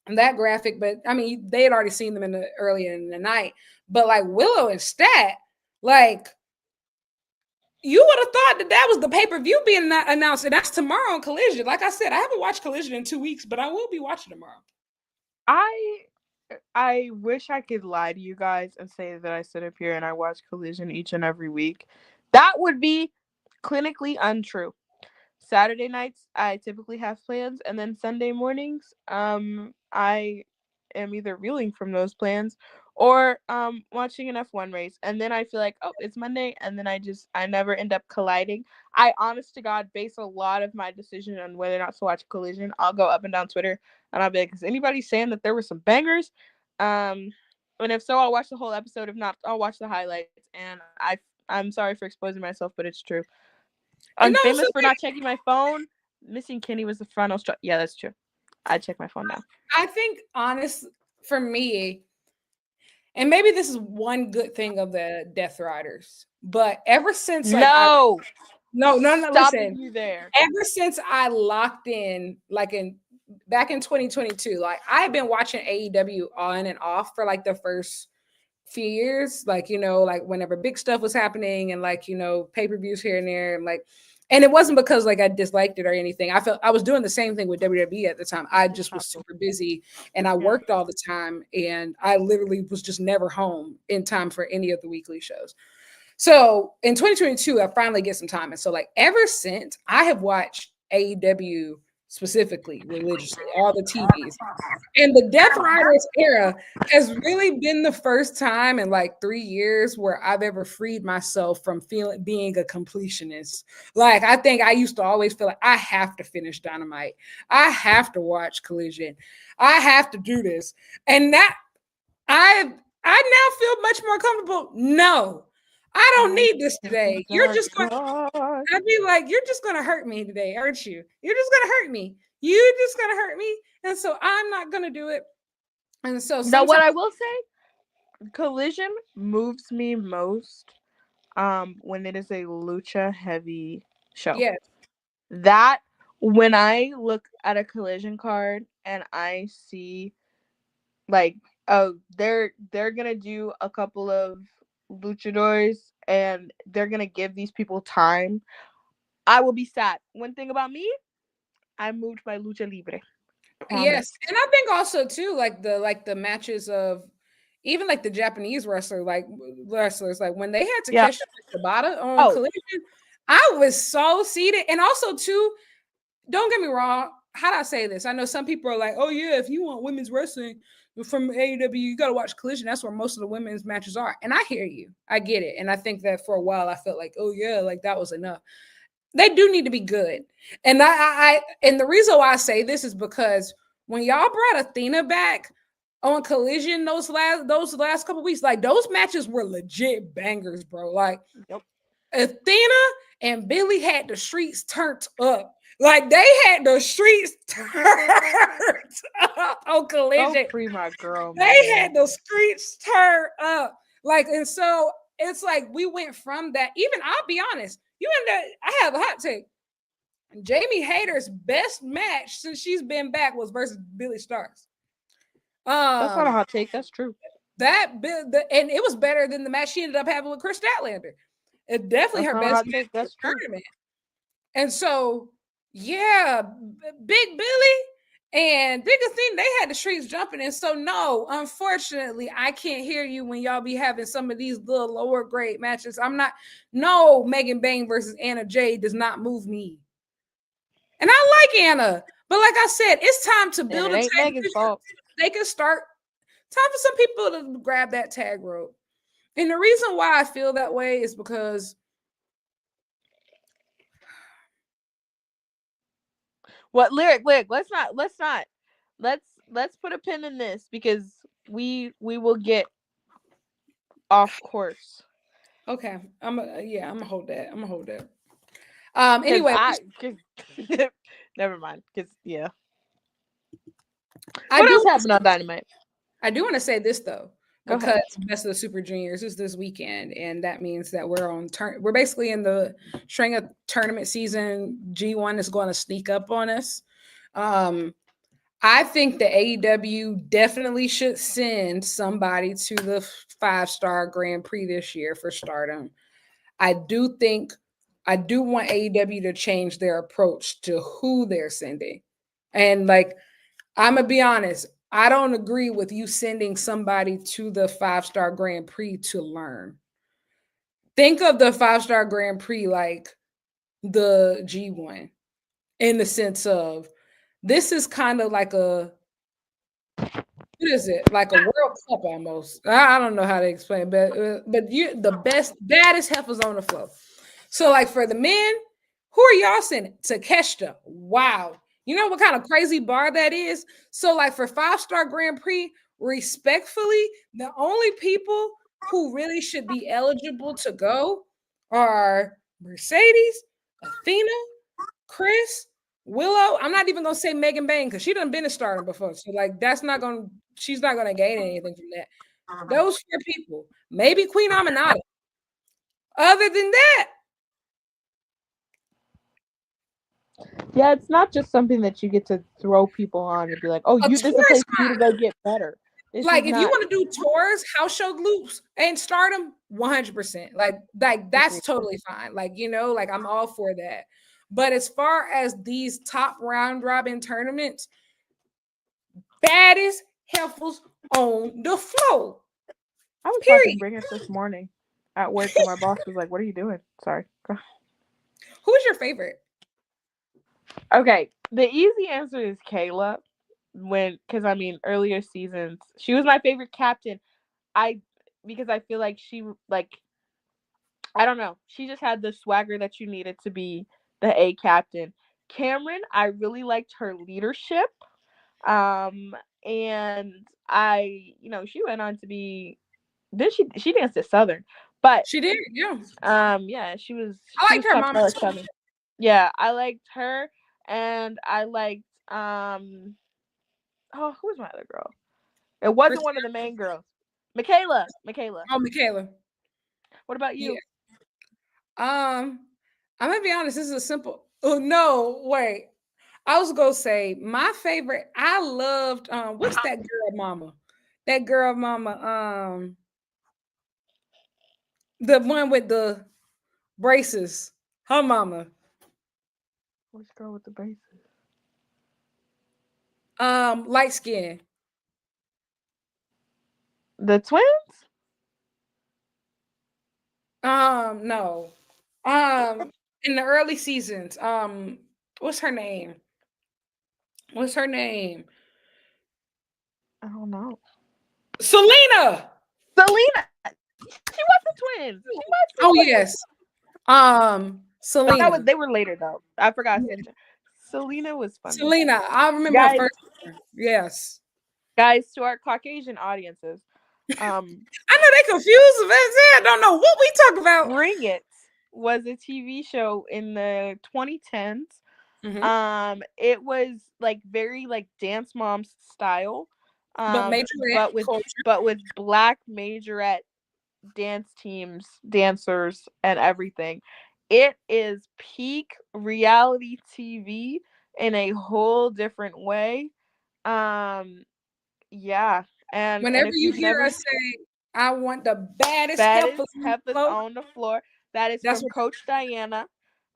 and that graphic, but I mean they had already seen them earlier in the night. But like Willow and Stat, like you would have thought that that was the pay-per-view being announced, and that's tomorrow on Collision. Like I said, I haven't watched Collision in 2 weeks, but I will be watching tomorrow. I wish I could lie to you guys and say that I sit up here and I watch Collision each and every week. That would be clinically untrue. Saturday nights I typically have plans, and then Sunday mornings I am either reeling from those plans or watching an F1 race, and then I feel like, oh, it's Monday, and then I never end up colliding. I honest to God base a lot of my decision on whether or not to watch Collision. I'll go up and down Twitter and I'll be like, is anybody saying that there were some bangers? And if so, I'll watch the whole episode. If not, I'll watch the highlights. And I'm sorry for exposing myself, but it's true. You I'm know, so famous for not checking my phone. Missing Kenny was the final straw. Yeah, that's true. I check my phone now. I think, honest for me, and maybe this is one good thing of the Death Riders, but ever since like no, stopping listen, you there. ever since I locked in, like back in 2022, like I've been watching AEW on and off for like the first few years, like like whenever big stuff was happening and like pay-per-views here and there, and it wasn't because like I disliked it or anything. I felt I was doing the same thing with WWE at the time. I just was super busy and I worked all the time, and I literally was just never home in time for any of the weekly shows. So in 2022, I finally get some time. And so like ever since I have watched AEW specifically religiously, all the TVs. And the Death Riders era has really been the first time in like 3 years where I've ever freed myself from being a completionist. Like I think I used to always feel like I have to finish Dynamite. I have to watch Collision. I have to do this. And that I now feel much more comfortable. No, I don't need this today. You're just going I'd be like, you're just gonna hurt me today, aren't you? You're just gonna hurt me. You're just gonna hurt me. And so I'm not gonna do it. And so Now, what sometimes I will say, Collision moves me most when it is a lucha heavy show. yes. That when I look at a Collision card and I see like, oh, they're gonna do a couple of luchadors and they're gonna give these people time, I will be sad. One thing about me, I moved my lucha libre. Yes. Promise. And I think also too, like the matches of even like the Japanese wrestlers, like when they had Yeah. Takeshi Shibata on Oh, Collision, I was so seated. And also too, don't get me wrong. How do I say this? I know some people are like, oh yeah, if you want women's wrestling, from AEW, you got to watch Collision. That's where most of the women's matches are. And I hear you. I get it. And I think that for a while I felt like, oh yeah, like that was enough. They do need to be good. And and the reason why I say this is because when y'all brought Athena back on Collision those last couple weeks, like those matches were legit bangers, bro. Like Yep. Athena and Billy had the streets turned up. Like they had the streets turned up on Go Collision. free my girl, They man. had the streets turned up. Like, and so it's like we went from that. Even I'll be honest, you and that I have a hot take. Jamie Hayter's best match since she's been back was versus Billy Starks. That's not a hot take. That's true. And it was better than the match she ended up having with Chris Statlander. It definitely That's her not a best hot match take. in the That's true. tournament. And so, yeah, Big Billy and Big Athena, they had the streets jumping. And so, no, unfortunately, I can't hear you when y'all be having some of these little lower grade matches. No, Megan Bain versus Anna Jay does not move me. And I like Anna, but like I said, it's time to build and it a ain't tag. Megan's fault. They can start. Time for some people to grab that tag rope. And the reason why I feel that way is because What lyric? Let's put a pin in this because we will get off course. okay, I'm gonna hold that. I'm gonna hold that. Cause Anyway, never mind. Cause yeah. I What do else happened on Dynamite? I do want to say this though, Go ahead. because Best of the Super Juniors is this weekend, and that means that we're basically in the string of tournament season. G1 is going to sneak up on us. I think the AEW definitely should send somebody to the 5-star Grand Prix this year for Stardom. I do want AEW to change their approach to who they're sending. And like, I'm gonna be honest, I don't agree with you sending somebody to the 5-star Grand Prix to learn. Think of the 5-star Grand Prix like the G1 in the sense of this is kind of like what is it? Like a World Cup almost. I don't know how to explain, but you the baddest heifers on the floor. So like for the men, who are y'all sending? Takeshita. Wow. You know what kind of crazy bar that is? So like for 5-star Grand Prix, respectfully, the only people who really should be eligible to go are Mercedes, Athena, Chris, Willow. I'm not even gonna say Megan Bain because she done been a starter before. So like she's not gonna gain anything from that. Those 4 people, maybe Queen Aminata. Other than that, Yeah, it's not just something that you get to throw people on and be like, "Oh, a you this is a tour place is for you to fine. go get better." This is Like if you not want to do tours, house show loops, and stardom, 100%. Like that's agreed. totally fine. Like like I'm all for that. But as far as these top round robin tournaments, baddest heifers on the floor. I was about to Period. bring it this morning at work, and my boss was like, "What are you doing?" Sorry. Who's your favorite? Okay, the easy answer is Kayla. Because I mean, earlier seasons, she was my favorite captain. I because I feel like she like I don't know, she just had the swagger that you needed to be the A captain. Cameron, I really liked her leadership. Um, and she went on to be. Then she danced at Southern, but She did, yeah. yeah, she was I she liked was her top mama at too. Southern. Yeah, I liked her, and I liked oh, who was my other girl? It wasn't one of Christina. the main girls. Michaela. Michaela. Oh, Michaela. What about Yeah. you? I'm gonna be honest. This is a simple. Oh no, wait. I was gonna say my favorite. I loved what's that girl mama? That girl mama, the one with the braces. Her mama. Which girl with the braces? Light skin. The twins? No. Um, in the early seasons. What's her name? What's her name? I don't know. Selena. Selena. She was the twins. She was the Oh twins. yes. But that Selena. was they were later though. I forgot Selena. Selena was funny. Selena. I remember her Guys, first one. Yes. guys, to our Caucasian audiences, um, I know they confused. I don't know what we talk about. Bring It was a TV show in the 2010s. Mm-hmm. It was like very like Dance Moms style, But um, majorette but with culture. but with black majorette dance teams, dancers, and everything. It is peak reality TV in a whole different way. Um, yeah, and Whenever if you you've hear never us say, "I want the baddest baddest heifers on the heifers floor," on the floor, that is that's from what. Coach Diana.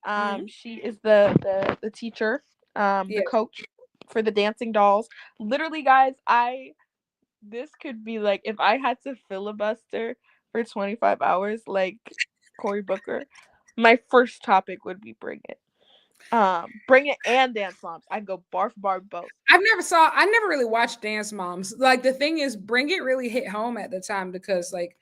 Mm-hmm. She is the teacher, the Yeah. coach for the dancing dolls. Literally, guys, I this could be like if I had to filibuster for 25 hours, like Cory Booker, my first topic would be Bring It. Bring It and Dance Moms. I'd go bar for bar both. I never really watched Dance Moms. Like the thing is, Bring It really hit home at the time because like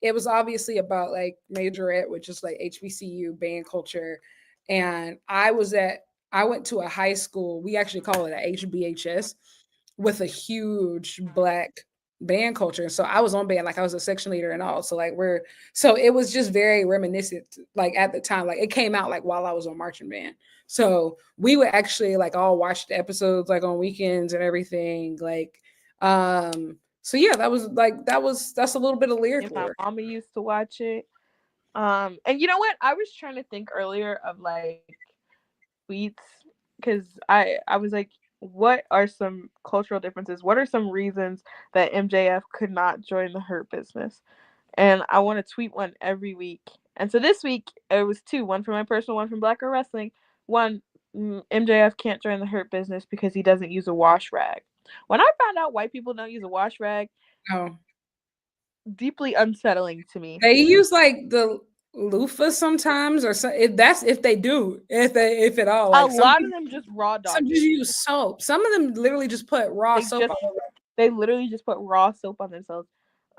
it was obviously about like majorette, which is like HBCU band culture. And I went to a high school, we actually call it a HBHS, with a huge black band culture. So I was on band, like I was a section leader and all. So like so it was just very reminiscent, like at the time, like it came out like while I was on marching band. So we would actually like all watch the episodes like on weekends and everything. Like, so yeah, that's a little bit of And lyrical my work. mama used to watch it. And you know what? I was trying to think earlier of like tweets because I was like, what are some cultural differences? What are some reasons that MJF could not join the Hurt Business? And I want to tweet one every week. And so this week it was two, one from my personal, one from Black Girl Wrestling. One, MJF can't join the Hurt Business because he doesn't use a wash rag. When I found out white people don't use a wash rag, Oh, deeply unsettling to me. they use like the loofah sometimes, or so, if they do, if at all. A Like lot of them just raw some dog just it. use soap. Some of them literally just put raw They soap just all over. they literally just put raw soap on themselves,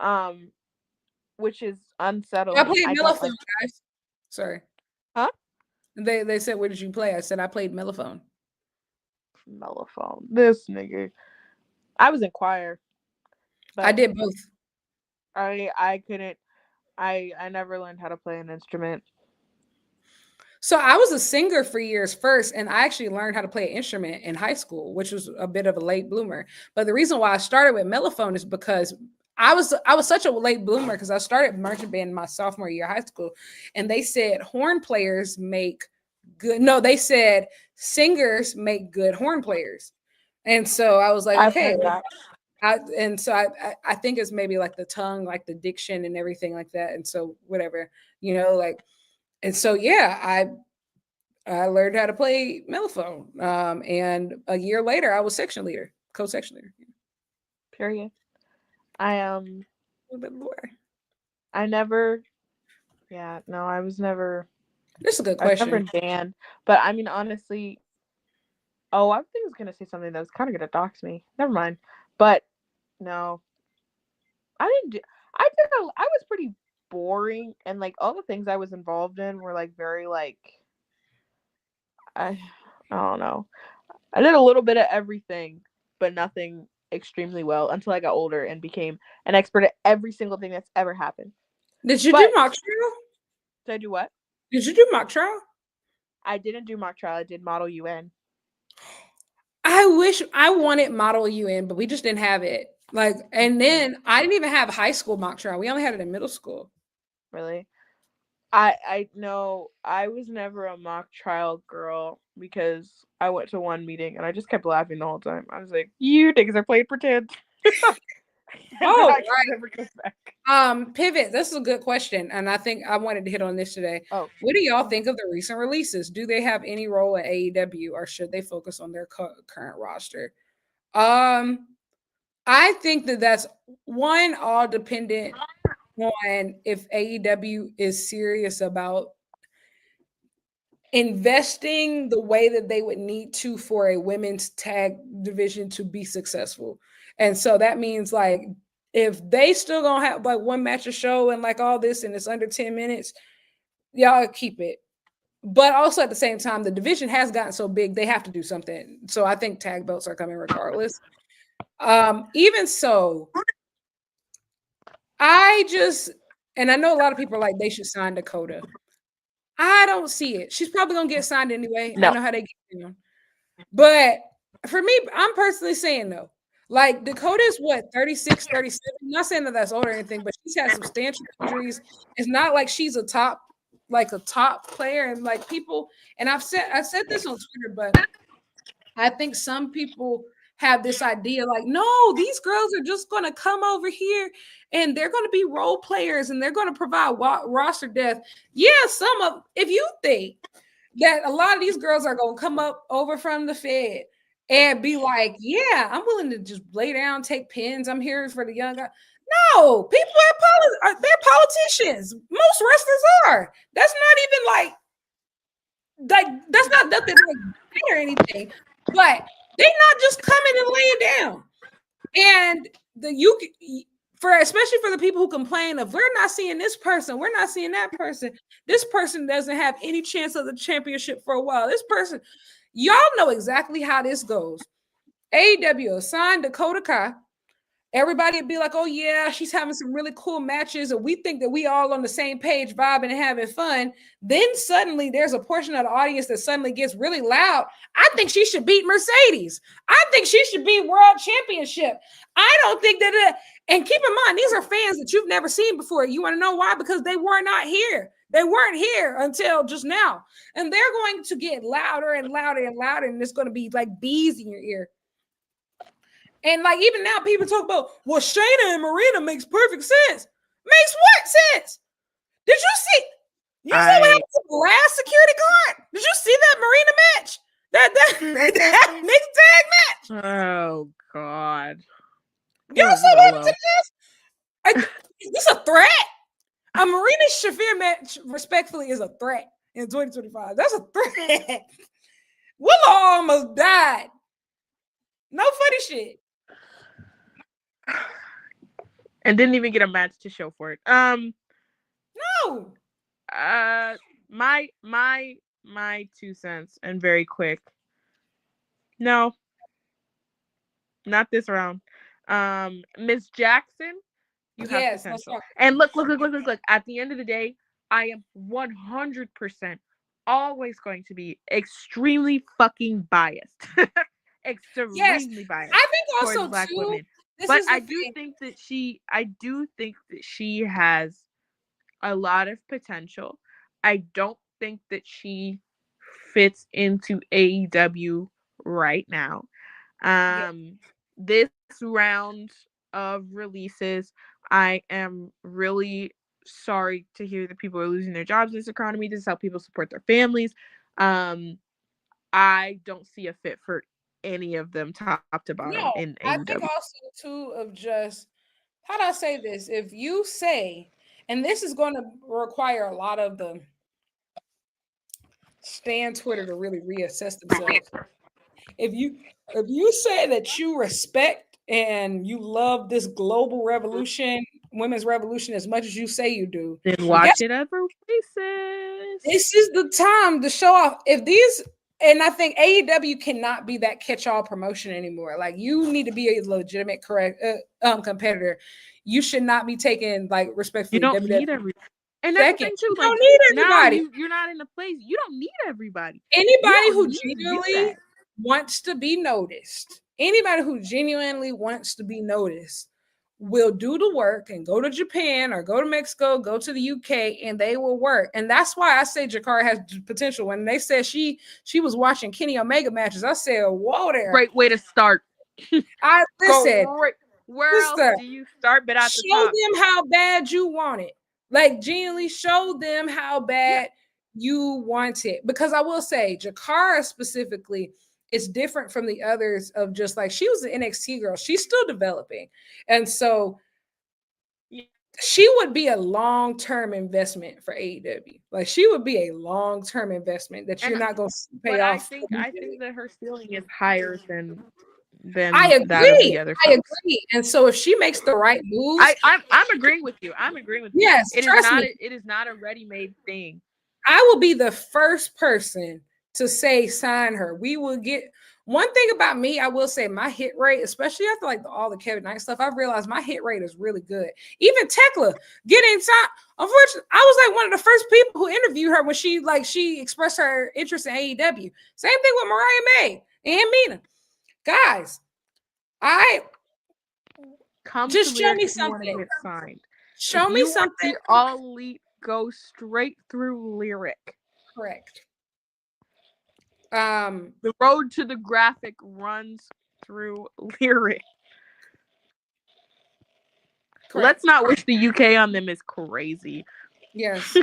um, which is I unsettling. played I don't like. mellophone, guys. Sorry. Huh? They said, "Where did you play?" I said, "I played mellophone." Mellophone. This nigga. I was in choir, I but did both. I couldn't. I never learned how to play an instrument. So I was a singer for years first, and I actually learned how to play an instrument in high school, which was a bit of a late bloomer. But the reason why I started with mellophone is because I was such a late bloomer because I started marching band my sophomore year of high school, and they said horn players make good. No, they said singers make good horn players, and so I was like, I've okay. heard that. And so I think it's maybe like the tongue, like the diction and everything like that. And so whatever, like, and so yeah, I learned how to play mellophone. And a year later, I was section leader, co-section leader. Period. I A little bit more. I never. Yeah. No. I was never. This is a good I was never question. in band. But I mean, honestly. Oh, I think I was gonna say something that was kind of gonna dox me. Never mind. But no, I didn't do. I did. I was pretty boring, and like all the things I was involved in were like very like I. I don't know. I did a little bit of everything, but nothing extremely well until I got older and became an expert at every single thing that's ever happened. Did you do But mock trial? did I do what? Did you do mock trial? I didn't do mock trial. I did model UN. I wish I wanted model UN, but we just didn't have it. Like, and then I didn't even have high school mock trial. We only had it in middle school. Really? I know I was never a mock trial girl because I went to one meeting and I just kept laughing the whole time. I was like, "You niggas are playing pretend," and Oh, I could never go back. Pivot. This is a good question, and I think I wanted to hit on this today. Oh, What do y'all think of the recent releases? Do they have any role in AEW, or should they focus on their current roster? Um, I think that that's one all dependent on if AEW is serious about investing the way that they would need to for a women's tag division to be successful. And so that means like if they still gonna have like one match a show and like all this and it's under 10 minutes, y'all keep it. But also at the same time, the division has gotten so big, they have to do something. So I think tag belts are coming regardless. Even so, and I know a lot of people are like they should sign Dakota. I don't see it. She's probably gonna get signed anyway. No. I know how they get them. But for me, I'm personally saying no. Like Dakota's what 36, 37. I'm not saying that that's old or anything, but she's had substantial injuries. It's not like she's a top player, and like people, and I said this on Twitter, but I think some people have this idea like, no, these girls are just going to come over here and they're going to be role players and they're going to provide roster depth. Yeah, if you think that a lot of these girls are going to come up over from the Fed and be like, yeah, I'm willing to just lay down, take pins. I'm here for the young guy. No, people they're politicians. Most wrestlers are. That's not even like that's not nothing like or anything. But they're not just coming and laying down. And especially for the people who complain of we're not seeing this person, we're not seeing that person. This person doesn't have any chance of the championship for a while. This person, y'all know exactly how this goes. AEW signed Dakota Kai. Everybody would be like, oh, yeah, she's having some really cool matches. And we think that we all on the same page, vibing and having fun. Then suddenly there's a portion of the audience that suddenly gets really loud. I think she should beat Mercedes. I think she should be world championship. I don't think that. And keep in mind, these are fans that you've never seen before. You want to know why? Because they were not here. They weren't here until just now. And they're going to get louder and louder and louder. And it's going to be like bees in your ear. And like even now, people talk about, well, Shayna and Marina makes perfect sense. Makes what sense? Did you see? You saw what happened to the last security guard? Did you see that Marina match? That mixed tag match? Oh God! You saw what happened to this? This a threat. A Marina Shafir match, respectfully, is a threat in 2025. That's a threat. Willow almost died. No funny shit. And didn't even get a match to show for it. No. My 2 cents and very quick. No. Not this round. Miss Jackson, you have potential. And look. At the end of the day, I am 100% always going to be extremely fucking biased. Extremely biased. I think also Black too, women. But I do think that she has a lot of potential. I don't think that she fits into AEW right now. This round of releases, I am really sorry to hear that people are losing their jobs in this economy. This is how people support their families. I don't see a fit for any of them top to bottom in AEW. I think also too of just, how do I say this? If you say, and this is going to require a lot of the Stan Twitter to really reassess themselves. If you say that you respect and you love this global revolution, women's revolution, as much as you say you do, then watch it other places. This is the time to show off. And I think AEW cannot be that catch-all promotion anymore. Like you need to be a legitimate, correct competitor. You should not be taking like respectfully. You don't need everybody. And that's the thing too. You don't need everybody. You're not in a place. You don't need everybody. Anybody who genuinely wants to be noticed. Anybody who genuinely wants to be noticed will do the work and go to Japan or go to Mexico, go to the UK, and they will work. And that's why I say Jakara has potential. When they said she was watching Kenny Omega matches, I said, whoa there. Great way to start. I listen. Where else do you start but at the top? Show them how bad you want it. Like, genuinely show them how bad you want it. Because I will say, Jakara specifically is different from the others of just like, she was an NXT girl. She's still developing. And so she would be a long-term investment for AEW. Like she would be a long-term investment that you're And not going to pay but off. I think that her ceiling is higher I than that of agree. the other I folks. agree. And so if she makes the right moves, I'm agreeing with you. I'm agreeing with you. yes, trust me, It is not a ready-made thing. I will be the first person to say sign her. We will get one thing about me. I will say my hit rate, especially after like all the Kevin Knight stuff, I've realized my hit rate is really good. Even Tekla getting signed. Unfortunately, I was like one of the first people who interviewed her when she expressed her interest in AEW. Same thing with Mariah May and Mina. Guys, I Come to just show Lyric me if you want to something. get signed. If Show me you want something. the all elite, go straight through Lyric. Correct. The road to the graphic runs through Lyric. Correct. Let's not wish the UK on them is crazy. Yes.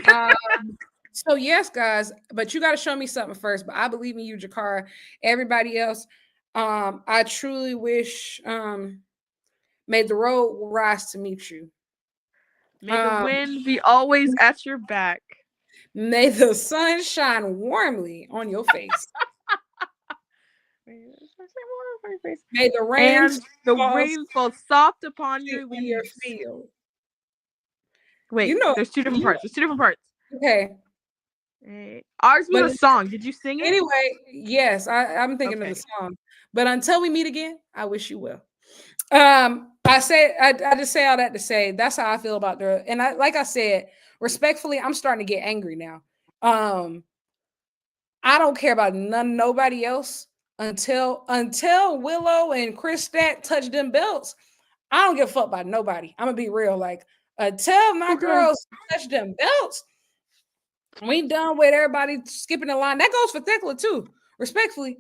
So yes, guys, but you got to show me something first. But I believe in you, Jakara. Everybody else, I truly wish may the road rise to meet you. May the wind be always at your back. May the sun shine warmly on your face. May the rain and the rain fall soft upon your on your leaves. field. Wait, You know, there's two different parts. There's two different parts. Okay. Ours was a song. Did you sing it? Anyway, yes, I'm thinking of the song. But until we meet again, I wish you well. I just say all that to say that's how I feel about the, and like I said, respectfully, I'm starting to get angry now. I don't care about nobody else until Willow and Chris Stat touch them belts. I don't give a fuck about nobody. I'm gonna be real. Like until my girls touch them belts, we done with everybody skipping the line. That goes for Thekla too. Respectfully,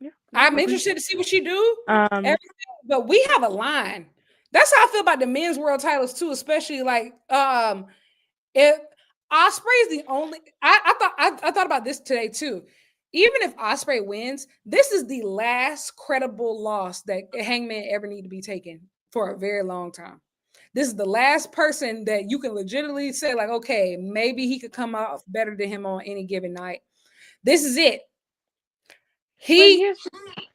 yeah, I'm interested to see what she do. But we have a line. That's how I feel about the men's world titles too, especially like if Osprey is the only. I thought about this today too. Even if Osprey wins, this is the last credible loss that Hangman ever need to be taken for a very long time. This is the last person that you can legitimately say, like, okay, maybe he could come off better than him on any given night. This is it.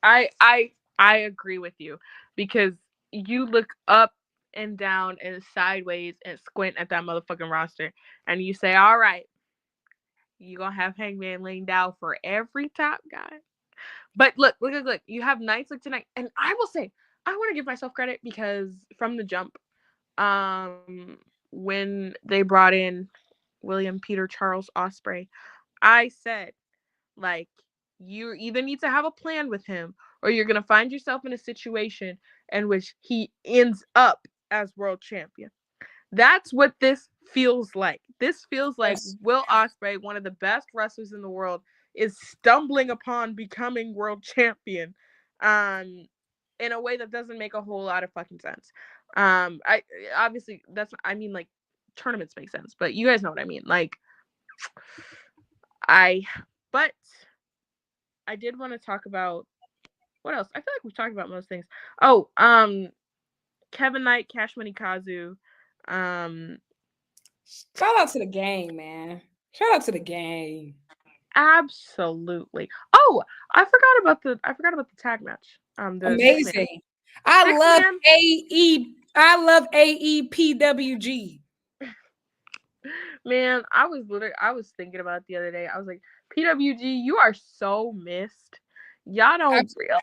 I agree with you because you look up and down and sideways and squint at that motherfucking roster and you say, all right, you gonna have Hangman laying down for every top guy. But look, you have nights like tonight, and I will say, I want to give myself credit because from the jump, when they brought in William Peter Charles Osprey, I said, like, you either need to have a plan with him or you're going to find yourself in a situation in which he ends up as world champion. That's what this feels like. This feels like Will Ospreay, one of the best wrestlers in the world, is stumbling upon becoming world champion in a way that doesn't make a whole lot of fucking sense. I obviously that's I mean like tournaments make sense, but you guys know what I mean. Like but I did want to talk about what else? I feel like we've talked about most things. Oh, Kevin Knight, Cash Money Kazu. Shout out to the game, man. Shout out to the game. Absolutely. Oh, I forgot about the tag match. Amazing. I love AEPWG. Man, I was thinking about it the other day. I was like, PWG, you are so missed. Y'all don't realize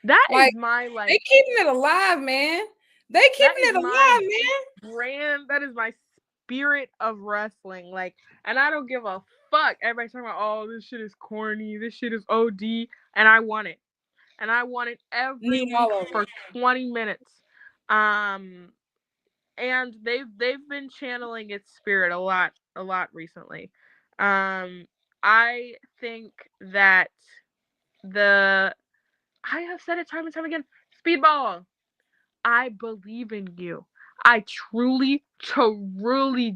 that is my They keeping it alive, man. They keeping it alive, man. Brand, that is my spirit of wrestling. Like, and I don't give a fuck. Everybody's talking about, oh, this shit is corny, this shit is OD, and I want it. And I want it every week for 20 minutes. And they've been channeling its spirit a lot recently. I think that I have said it time and time again, Speedball, I believe in you. I truly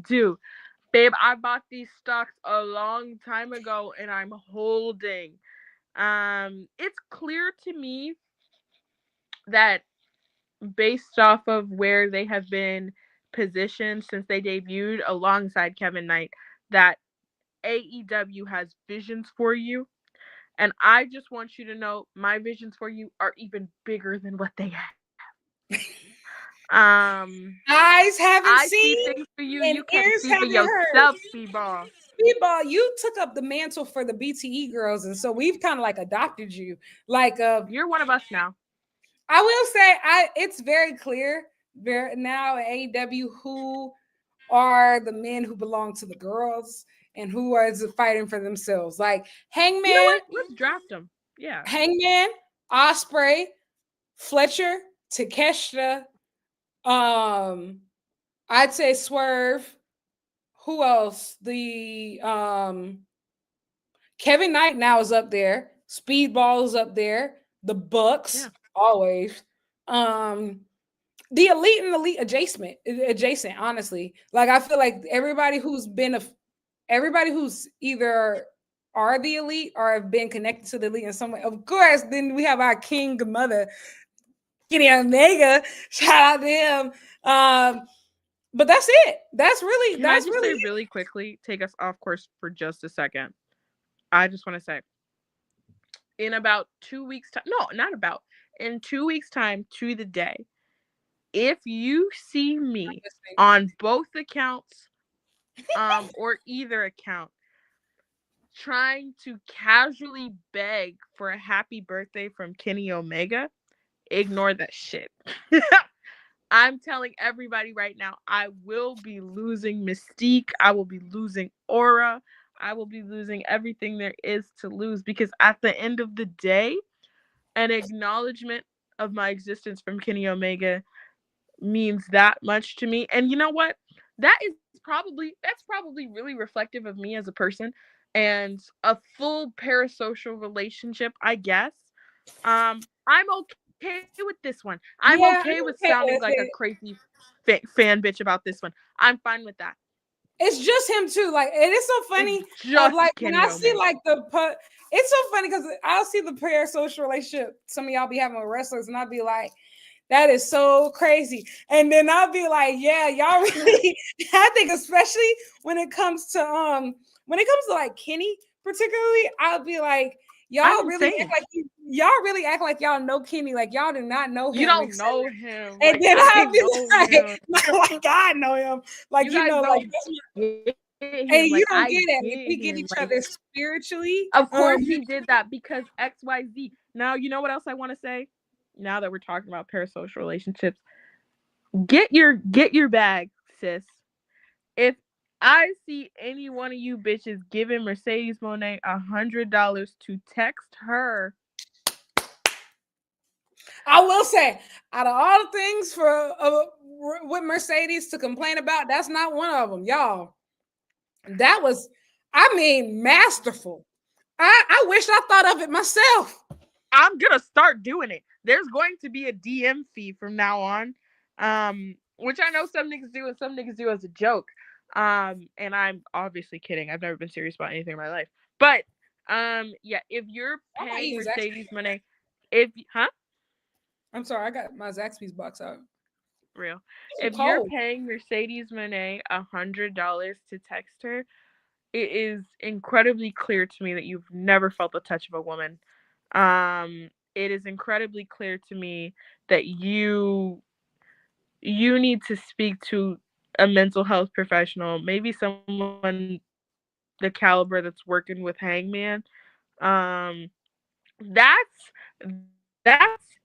do. Babe, I bought these stocks a long time ago and I'm holding. It's clear to me that based off of where they have been positioned since they debuted alongside Kevin Knight, that AEW has visions for you. And I just want you to know my visions for you are even bigger than what they have. Eyes haven't I see seen things for you and can't ears see for haven't heard. yourself, Speedball. Speedball, you took up the mantle for the BTE girls, and so we've kind of like adopted you. Like, You're one of us now. I will say, it's very clear now at AEW who are the men who belong to the girls and who are fighting for themselves. Like You know Hangman, what? Let's draft them. Yeah. Hangman, Osprey, Fletcher, Takeshita. I'd say Swerve. Who else? The Kevin Knight now is up there. Speedball is up there. The Bucks Yeah. always. The elite and elite adjacent. Honestly, like I feel like everybody who's either are the elite or have been connected to the elite in some way. Of course, then we have our king mother, Kenny Omega. Shout out to him. But that's it. That's really Can I just say it. really quickly, take us off course for just a second? I just want to say, in about 2 weeks' time, no, not about, in 2 weeks' time to the day, if you see me on both accounts, or either account, trying to casually beg for a happy birthday from Kenny Omega, ignore that shit. I'm telling everybody right now, I will be losing mystique. I will be losing aura. I will be losing everything there is to lose, because at the end of the day, an acknowledgement of my existence from Kenny Omega means that much to me. And you know what? That's probably really reflective of me as a person, and a full parasocial relationship, I guess. I'm okay with this one. I'm okay with Yeah, I'm sounding okay like a with it. crazy fan bitch about this one. I'm fine with that. It's just him too. Like it is so It's funny. Of just like when Kenny I see Omega. like it's so funny because I'll see the parasocial relationship some of y'all be having with wrestlers, and I'll be like, that is so crazy. And then I'll be like, yeah, y'all really. I think especially when it comes to like Kenny particularly, I'll be like, I'm y'all insane. really act like y'all know Kenny, like y'all do not know You him. don't know him. And Like, then I I'll be know him. like I know him, like You guys like don't get him. Like, and you I don't get get it. Like, him. we get Like, each other spiritually. of course he did that because XYZ. Now, you know what else I want to say? Now that we're talking about parasocial relationships, get your bag, sis. If I see any one of you bitches giving Mercedes Monet $100 to text her, I will say, out of all the things for with Mercedes to complain about, that's not one of them, y'all. That was, I mean, masterful. I wish I thought of it myself. I'm gonna start doing it. There's going to be a DM fee from now on, which I know some niggas do and some niggas do as a joke. And I'm obviously kidding. I've never been serious about anything in my life. But yeah, if you're paying Mercedes Monet, huh? I'm sorry, I got my Zaxby's box out. Real. If you're paying Mercedes Monet $100 to text her, it is incredibly clear to me that you've never felt the touch of a woman. It is incredibly clear to me that you need to speak to a mental health professional, maybe someone the caliber that's working with Hangman. Um, that's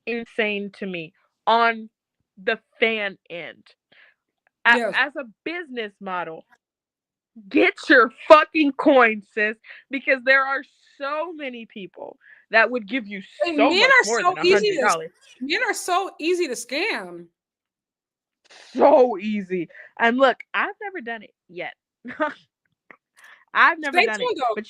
insane to me on the fan end. Yes. As a business model, get your fucking coin, sis, because there are so many people that would give you so Men much are more so than easy to $100. men are so easy to scam. So easy. And look, I've never done it yet. I've never Stay done it. tuned though. But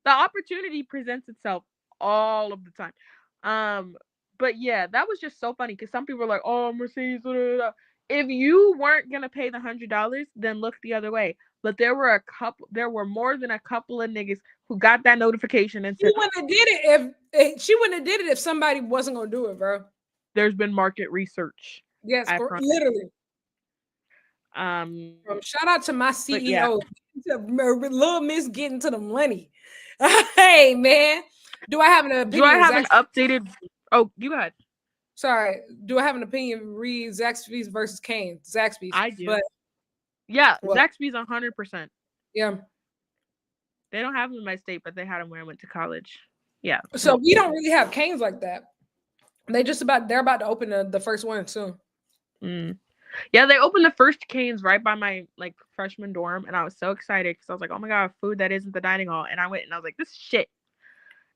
the opportunity presents itself all of the time. But yeah, that was just so funny because some people were like, "Oh, Mercedes." Blah, blah, blah. If you weren't gonna pay the $100, then look the other way. But there were more than a couple of niggas who got that notification and She said, wouldn't have did it if she wouldn't have did it if somebody wasn't gonna do it, bro. There's been market research. Yes, I promise. literally. Um, Shout out to my but yeah. CEO, little Miss getting to the money. Hey man, do I have an Do I opinion? have an updated? Oh, you had. Sorry, do I have an opinion? Read Zaxby's versus Kane. Zaxby's, I do. but Yeah, what? Zaxby's 100%. Yeah. They don't have them in my state, but they had them when I went to college. Yeah, So no. we don't really have Canes like that. They're about to open the first one soon. Mm. Yeah, they opened the first Canes right by my like freshman dorm, and I was so excited because I was like, "Oh my god, food that isn't the dining hall!" And I went and I was like, "This is shit."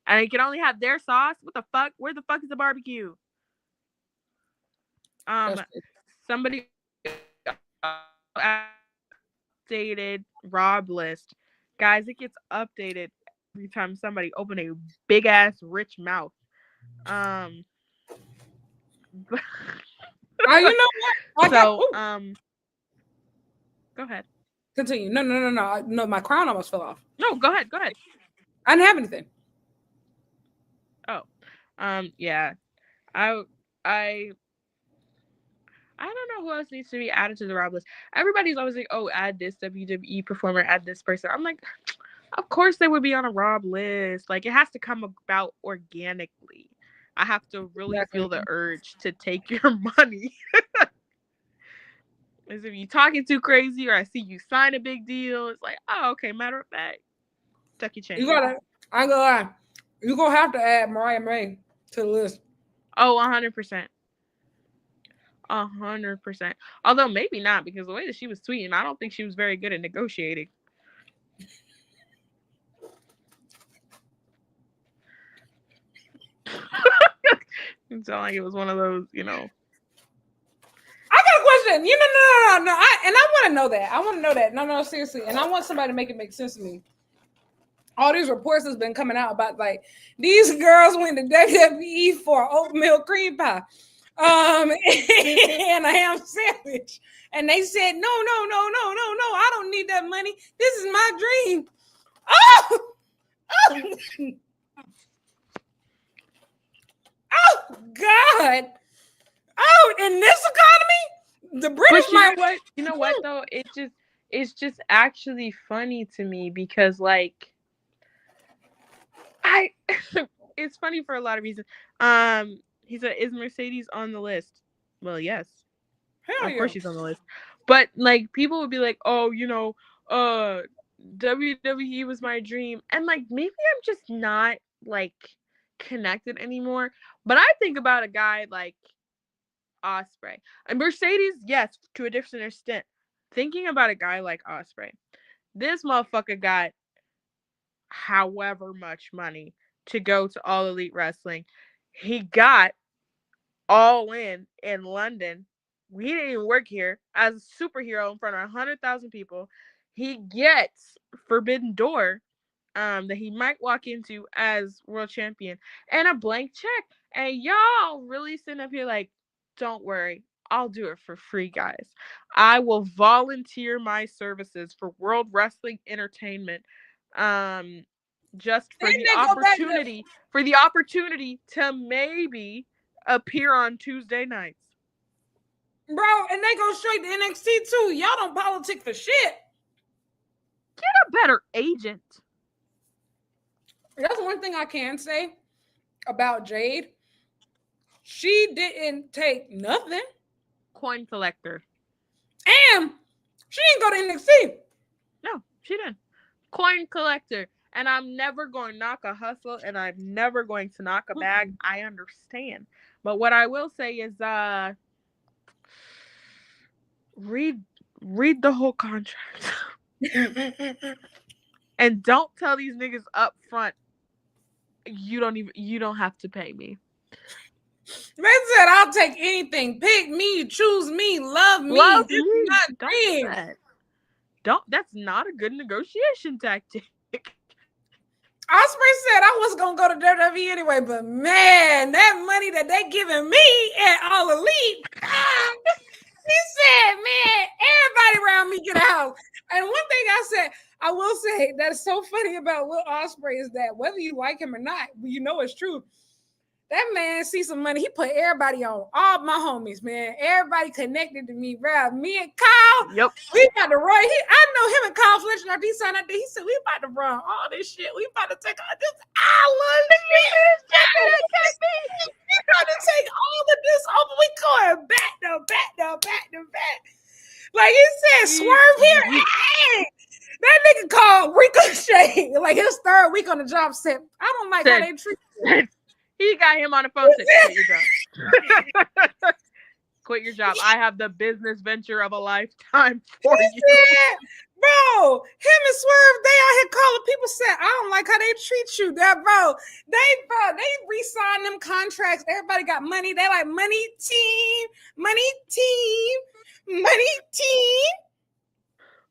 And you can only have their sauce. What the fuck? Where the fuck is the barbecue? Somebody updated Rob list, guys. It gets updated every time somebody open a big ass rich mouth. Um, Oh, you know what? so go ahead. Continue. No. My crown almost fell off. No, go ahead. Go ahead. I didn't have anything. Oh, yeah. I I I don't know who else needs to be added to the Rob list. Everybody's always like, "Oh, add this WWE performer, add this person." I'm like, of course they would be on a Rob list. Like it has to come about organically. I have to really feel the urge to take your money. As if you talking too crazy, or I see you sign a big deal. It's like, oh, okay. Matter of fact, tuck your chain. You gotta. I ain't gonna lie. You're gonna have to add Mariah May to the list. Oh, 100%. 100%. Although maybe not, because the way that she was tweeting, I don't think she was very good at negotiating. It sounded like it was one of those, I got a question. No. I want to know that. I want to know that. No, seriously. And I want somebody to make it make sense to me. All these reports has been coming out about like these girls went to WWE for oatmeal cream pie, and a ham sandwich, and they said no. I don't need that money. This is my dream. Oh, oh God. Oh, in this economy, the British might. You know what though? It's just actually funny to me because like it's funny for a lot of reasons. He said, "Is Mercedes on the list?" Well, yes. Hell of course she's on the list. But like people would be like, "Oh, WWE was my dream." And like maybe I'm just not like connected anymore. But I think about a guy like Osprey. And Mercedes, yes, to a different extent. Thinking about a guy like Osprey. This motherfucker got however much money to go to All Elite Wrestling. He got All in London. He didn't even work here as a superhero in front of 100,000 people. He gets Forbidden Door that he might walk into as world champion and a blank check. And y'all really sitting up here like, don't worry, I'll do it for free, guys. I will volunteer my services for World Wrestling Entertainment. Just for the opportunity to maybe appear on Tuesday nights. Bro, and they go straight to NXT too. Y'all don't politic for shit. Get a better agent. That's one thing I can say about Jade. She didn't take nothing. Coin collector. And she didn't go to NXT. No, she didn't. Coin collector. And I'm never going to knock a hustle and I'm never going to knock a bag. I understand. But what I will say is read the whole contract. And don't tell these niggas up front you don't have to pay me. They said I'll take anything. Pick me, choose me, love me. This is my dream. That's not a good negotiation tactic. Osprey said I was gonna go to WWE anyway, but man, that money that they giving me at All Elite, he said, man, everybody around me get a house. And one thing I will say that is so funny about Will Ospreay is that whether you like him or not, you know it's true. That man see some money. He put everybody on. All my homies, man. Everybody connected to me, bro. Me and Kyle, Yep. we about to run. I know him and Kyle Fletcher after he signed out there. He said, we about to run all this shit. We about to take all this island shit. We about to take all of this over. We going back to back. Like he said, Swerve here. Hey! That nigga called Ricochet. Like his third week on the job said, I don't like how they treat you. He got him on the phone. Said, quit your job. Quit your job. I have the business venture of a lifetime for you. Said, bro, him and Swerve, they out here calling people said, I don't like how they treat you. That they re-signed them contracts. Everybody got money. They like money team.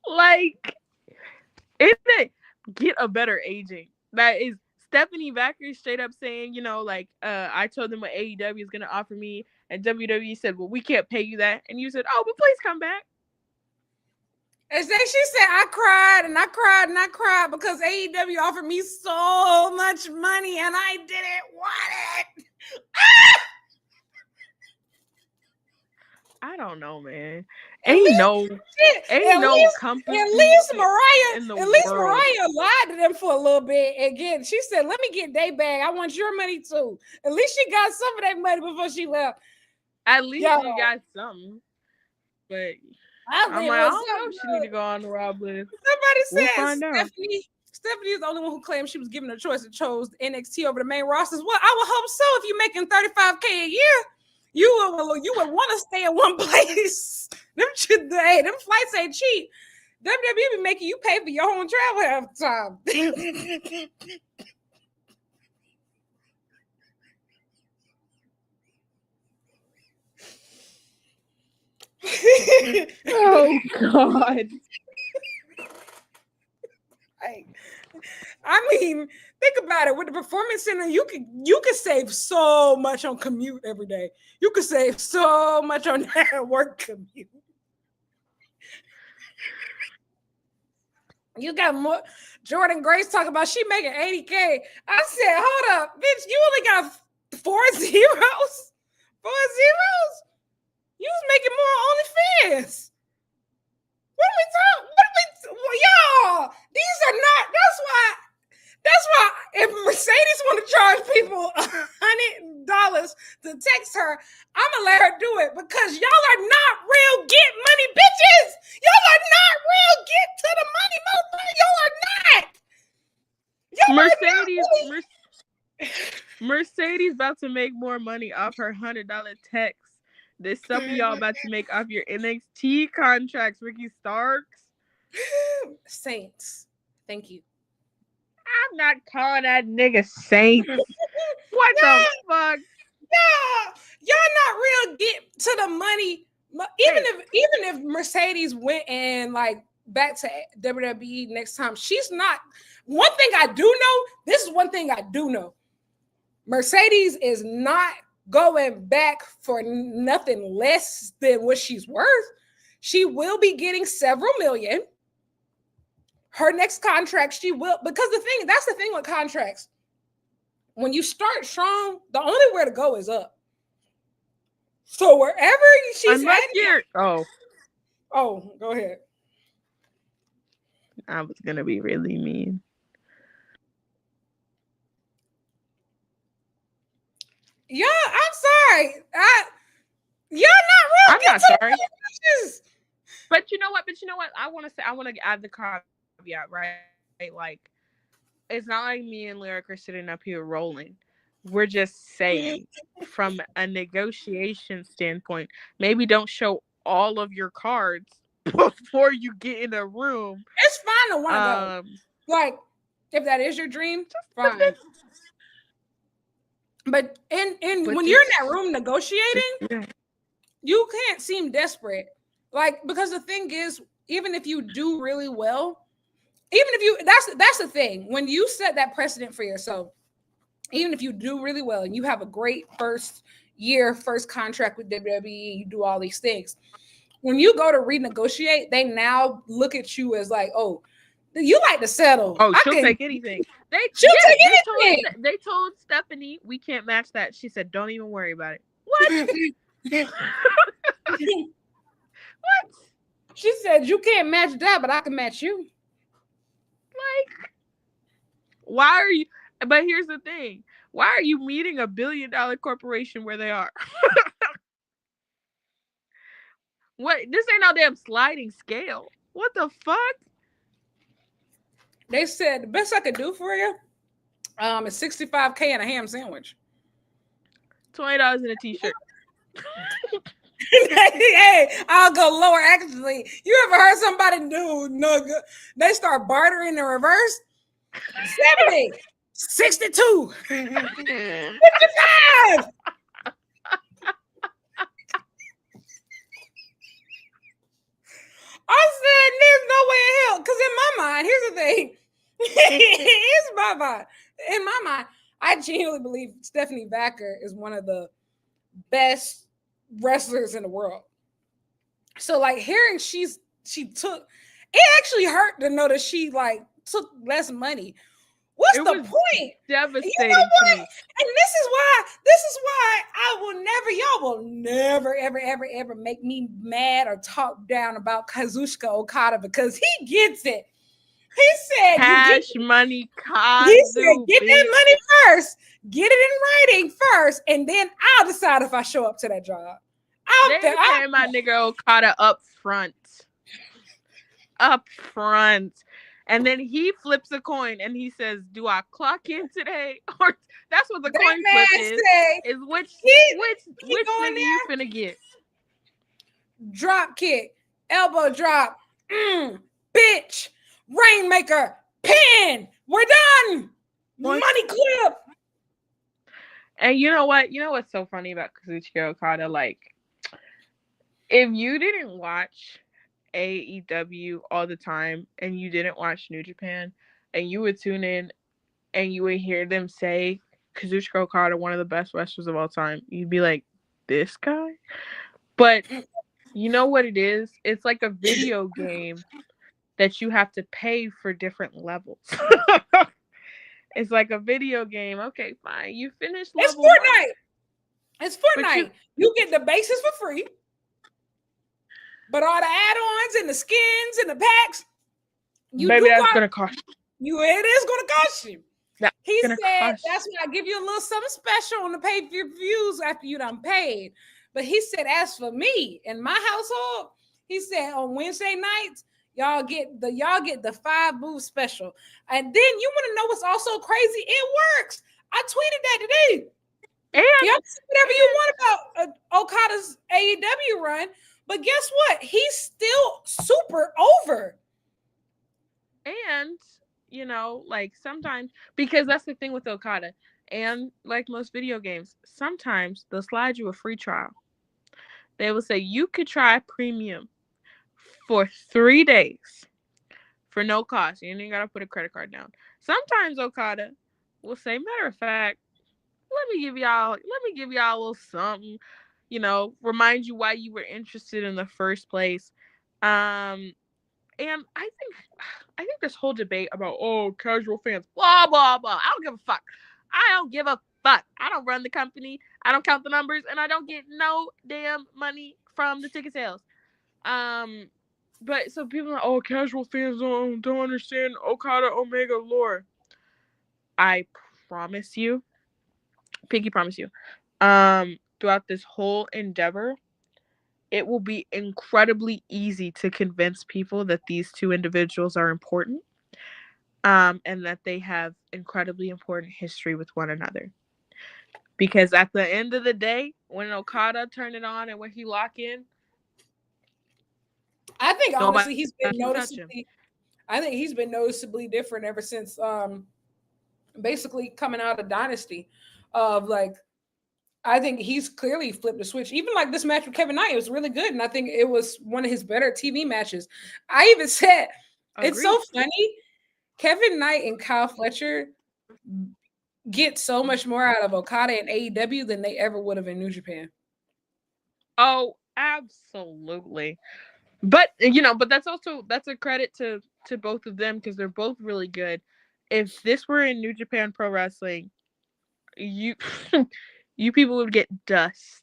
Like, isn't it get a better agent? That is Stephanie Vacker straight up saying, I told them what AEW is going to offer me. And WWE said, well, we can't pay you that. And you said, oh, but please come back. And then she said, I cried because AEW offered me so much money and I didn't want it. I don't know, man. At Ain't least company. At least Mariah lied to them for a little bit. Again, she said, let me get they bag. I want your money too. At least she got some of that money before she left. At least she got something. But I don't know if she need to go on the Rob list. Somebody said Stephanie is the only one who claimed she was given a choice and chose NXT over the main rosters. Well, I would hope so. If you're making $35K a year, you would want to stay in one place. Them flights ain't cheap. WWE be making you pay for your own travel half the time. Oh God. I mean, think about it. With the Performance Center, you could save so much on commute every day. You could save so much on that work commute. You got more. Jordan Grace talking about she making $80K. I said, hold up, bitch, you only got 4 zeros? 4 zeros? You was making more OnlyFans. What are we talking? Y'all, these are not, that's why if Mercedes want to charge people $100 to text her, I'm going to let her do it because y'all are not real get money bitches. Y'all are not real get to the money, motherfucker. Y'all are not. Mercedes about to make more money off her $100 text. There's some of y'all about to make off your NXT contracts, Ricky Starks. Saints. Thank you. I'm not calling that nigga Saint. What the fuck? Yeah. Y'all not real get to the money. Even if Mercedes went and like back to WWE next time, she's not. One thing I do know, this is one thing I do know. Mercedes is not going back for nothing less than what she's worth. She will be getting several million. Her next contract, she will, because that's the thing with contracts. When you start strong, the only way to go is up. So wherever she's heading, go ahead. I was gonna be really mean. Yeah, I'm sorry. You're not real. I'm not sorry. But you know what? I want to add the caveat, right? Like, it's not like me and Lyric are sitting up here rolling. We're just saying, from a negotiation standpoint, maybe don't show all of your cards before you get in a room. It's fine to want to go. Like, if that is your dream, fine. But when you're in that room negotiating, you can't seem desperate. Like, because the thing is, even if you do really well, that's the thing. When you set that precedent for yourself, even if you do really well and you have a great first contract with WWE, you do all these things. When you go to renegotiate, they now look at you as like, oh, You like to settle. Oh, she'll take anything. She'll take anything. They told Stephanie we can't match that. She said, "Don't even worry about it." What? What? She said you can't match that, but I can match you. Like, why are you? But here's the thing: why are you meeting a $1 billion corporation where they are? What? This ain't no damn sliding scale. What the fuck? They said the best I could do for you, is $65K and a ham sandwich. $20 in a t-shirt. Hey, I'll go lower. Actually, you ever heard somebody do no? They start bartering in reverse. 70, 62, 55. I said, there's no way in hell. Because in my mind, here's the thing. It's my mind. In my mind, I genuinely believe Stephanie Baker is one of the best wrestlers in the world. So, like, hearing she took, it actually hurt to know that she, like, took less money. What's the point? Devastating. You know what? And this is why I will never, y'all will never, ever, ever, ever make me mad or talk down about Kazuchika Okada, because he gets it. He said, cash money, Kazu. He said, get that money first, get it in writing first, and then I'll decide if I show up to that job. They pay my nigga Okada up front. And then he flips a coin and he says, "Do I clock in today?" Or that's what the coin flip is which nigga you finna get? Drop kick, elbow drop, bitch, rainmaker, pin. We're done. Money clip. And you know what? You know what's so funny about Kazuchika Okada? Like, if you didn't watch AEW all the time and you didn't watch New Japan, and you would tune in and you would hear them say Kazuchika Okada, one of the best wrestlers of all time, you'd be like, this guy? But you know what it is? It's like a video game that you have to pay for different levels. It's like a video game. Okay, fine. You finish level It's Fortnite. You get the bases for free. But all the add-ons and the skins and the packs, that's gonna cost you. It is gonna cost you. He said that's why I give you a little something special on the pay-per-views after you done paid. But he said, as for me in my household, he said on Wednesday nights, y'all get the 5-booth special. And then you want to know what's also crazy? It works. I tweeted that today. And y'all say whatever you want about Okada's AEW run. But guess what? He's still super over. And, you know, like sometimes, because that's the thing with Okada, and like most video games, sometimes they'll slide you a free trial. They will say you could try premium for 3 days for no cost. You ain't gotta put a credit card down. Sometimes Okada will say, matter of fact, let me give y'all a little something. You know, remind you why you were interested in the first place. And I think this whole debate about casual fans, blah blah blah. I don't give a fuck. I don't run the company. I don't count the numbers, and I don't get no damn money from the ticket sales. But so people are like, casual fans don't understand Okada Omega lore. I promise you, Pinky promise you, throughout this whole endeavor, it will be incredibly easy to convince people that these two individuals are important, and that they have incredibly important history with one another. Because at the end of the day, when Okada turned it on and when he locked in, I think honestly he's been noticeably. I think he's been noticeably different ever since basically coming out of Dynasty. Of like, I think he's clearly flipped the switch. Even like this match with Kevin Knight, it was really good, and I think it was one of his better TV matches. I even said, It's so funny. Kevin Knight and Kyle Fletcher get so much more out of Okada and AEW than they ever would have in New Japan. Oh, absolutely. But you know, that's a credit to to both of them because they're both really good. If this were in New Japan Pro Wrestling, you you people would get dust.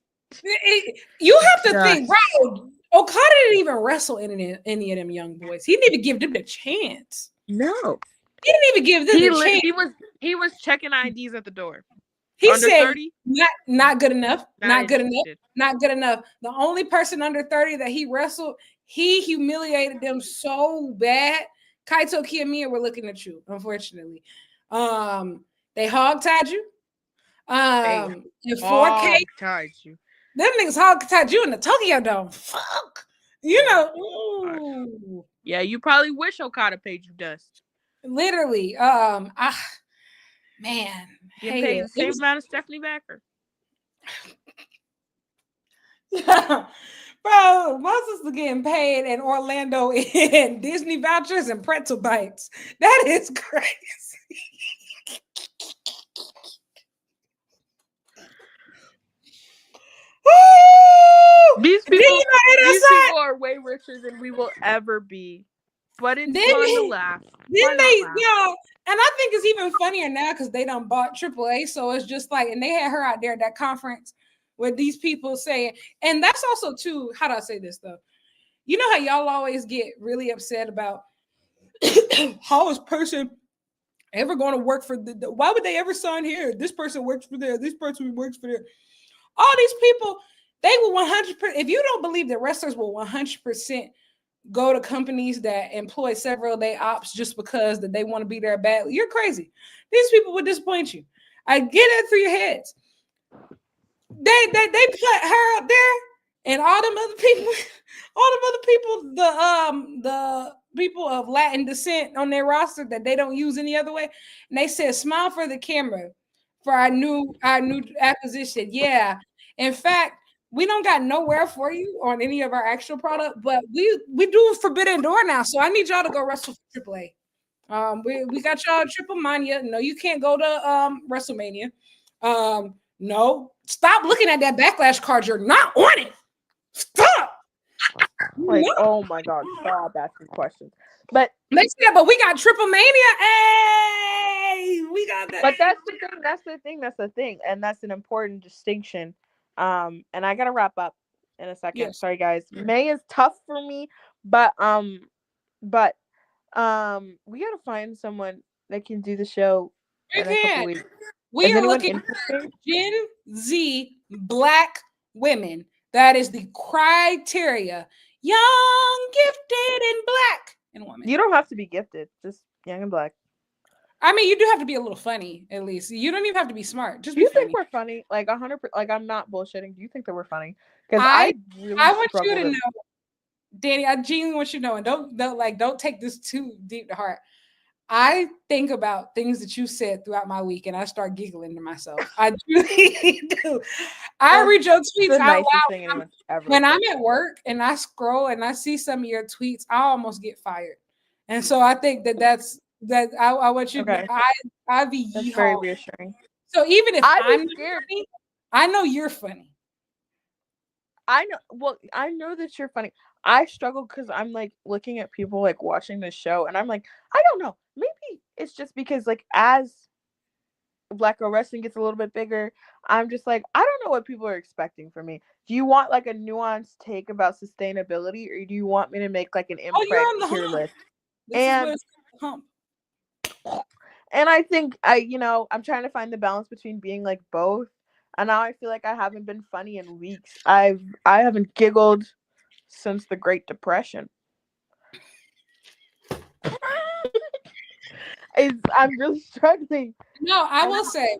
You have to think, bro. Okada didn't even wrestle any of them young boys. He didn't even give them the chance. No, he didn't even give them the chance. He was checking IDs at the door. He under said 30? Not good enough. Not good enough. Not good enough. The only person under 30 that he wrestled, he humiliated them so bad. Kaito Kiyomiya were looking at you, unfortunately. They hog-tied you. In 4K. Hog-tied you. Them niggas hog-tied you in the Tokyo Dome. Fuck. You know. Ooh. Yeah, you probably wish Okada paid you dust. Literally. Man. You paid the same amount of Stephanie Backer. Yeah. Bro, my sister getting paid in Orlando in Disney vouchers and pretzel bites. That is crazy. These people are way richer than we will ever be. But it's fun to laugh. And I think it's even funnier now because they done bought AAA. So it's just like, and they had her out there at that conference with these people saying, and that's also too, how do I say this though? You know how y'all always get really upset about how is person ever going to work for why would they ever sign here? This person works for there. This person works for there. All these people, they will 100%. If you don't believe that wrestlers will 100% go to companies that employ several day ops just because that they want to be there badly, you're crazy. These people would disappoint you. I get it through your heads. They put her up there and all them other people, the people of Latin descent on their roster that they don't use any other way. And they said, smile for the camera for our new acquisition. Yeah. In fact, we don't got nowhere for you on any of our actual product, but we do Forbidden Door now. So I need y'all to go wrestle for AAA. We got y'all Triple Mania. No, you can't go to WrestleMania. No, stop looking at that Backlash card. You're not on it. Stop. Like, oh my God, stop asking questions. But they said, but we got Triple Mania. Hey, we got that. But that's the thing. And that's an important distinction. And I gotta wrap up in a second. Yes. Sorry guys. May is tough for me, but we gotta find someone that can do the show in a couple weeks. We are looking for Gen Z Black women. That is the criteria. Young, gifted, and Black and woman. You don't have to be gifted, just young and Black. I mean, you do have to be a little funny, at least. You don't even have to be smart. Just do you think we're funny? Like 100%? Like I'm not bullshitting. Do you think that we're funny? Because I want you to know, Dani. I genuinely want you to know, and don't take this too deep to heart. I think about things that you said throughout my week, and I start giggling to myself. I really do. I read your tweets out loud. When I'm at work and I scroll and I see some of your tweets, I almost get fired. And so I think that's. That I want you. Okay. I be very reassuring. So even if I'm scared, funny, I know you're funny. I know. Well, I know that you're funny. I struggle because I'm like looking at people like watching this show, and I'm like, I don't know. Maybe it's just because like as Black Girl Wrestling gets a little bit bigger, I'm just like, I don't know what people are expecting from me. Do you want like a nuanced take about sustainability, or do you want me to make like an imprint tier list? And hump. And I think I'm trying to find the balance between being like both. And now I feel like I haven't been funny in weeks. I haven't giggled since the Great Depression. I'm really struggling. No, I will say,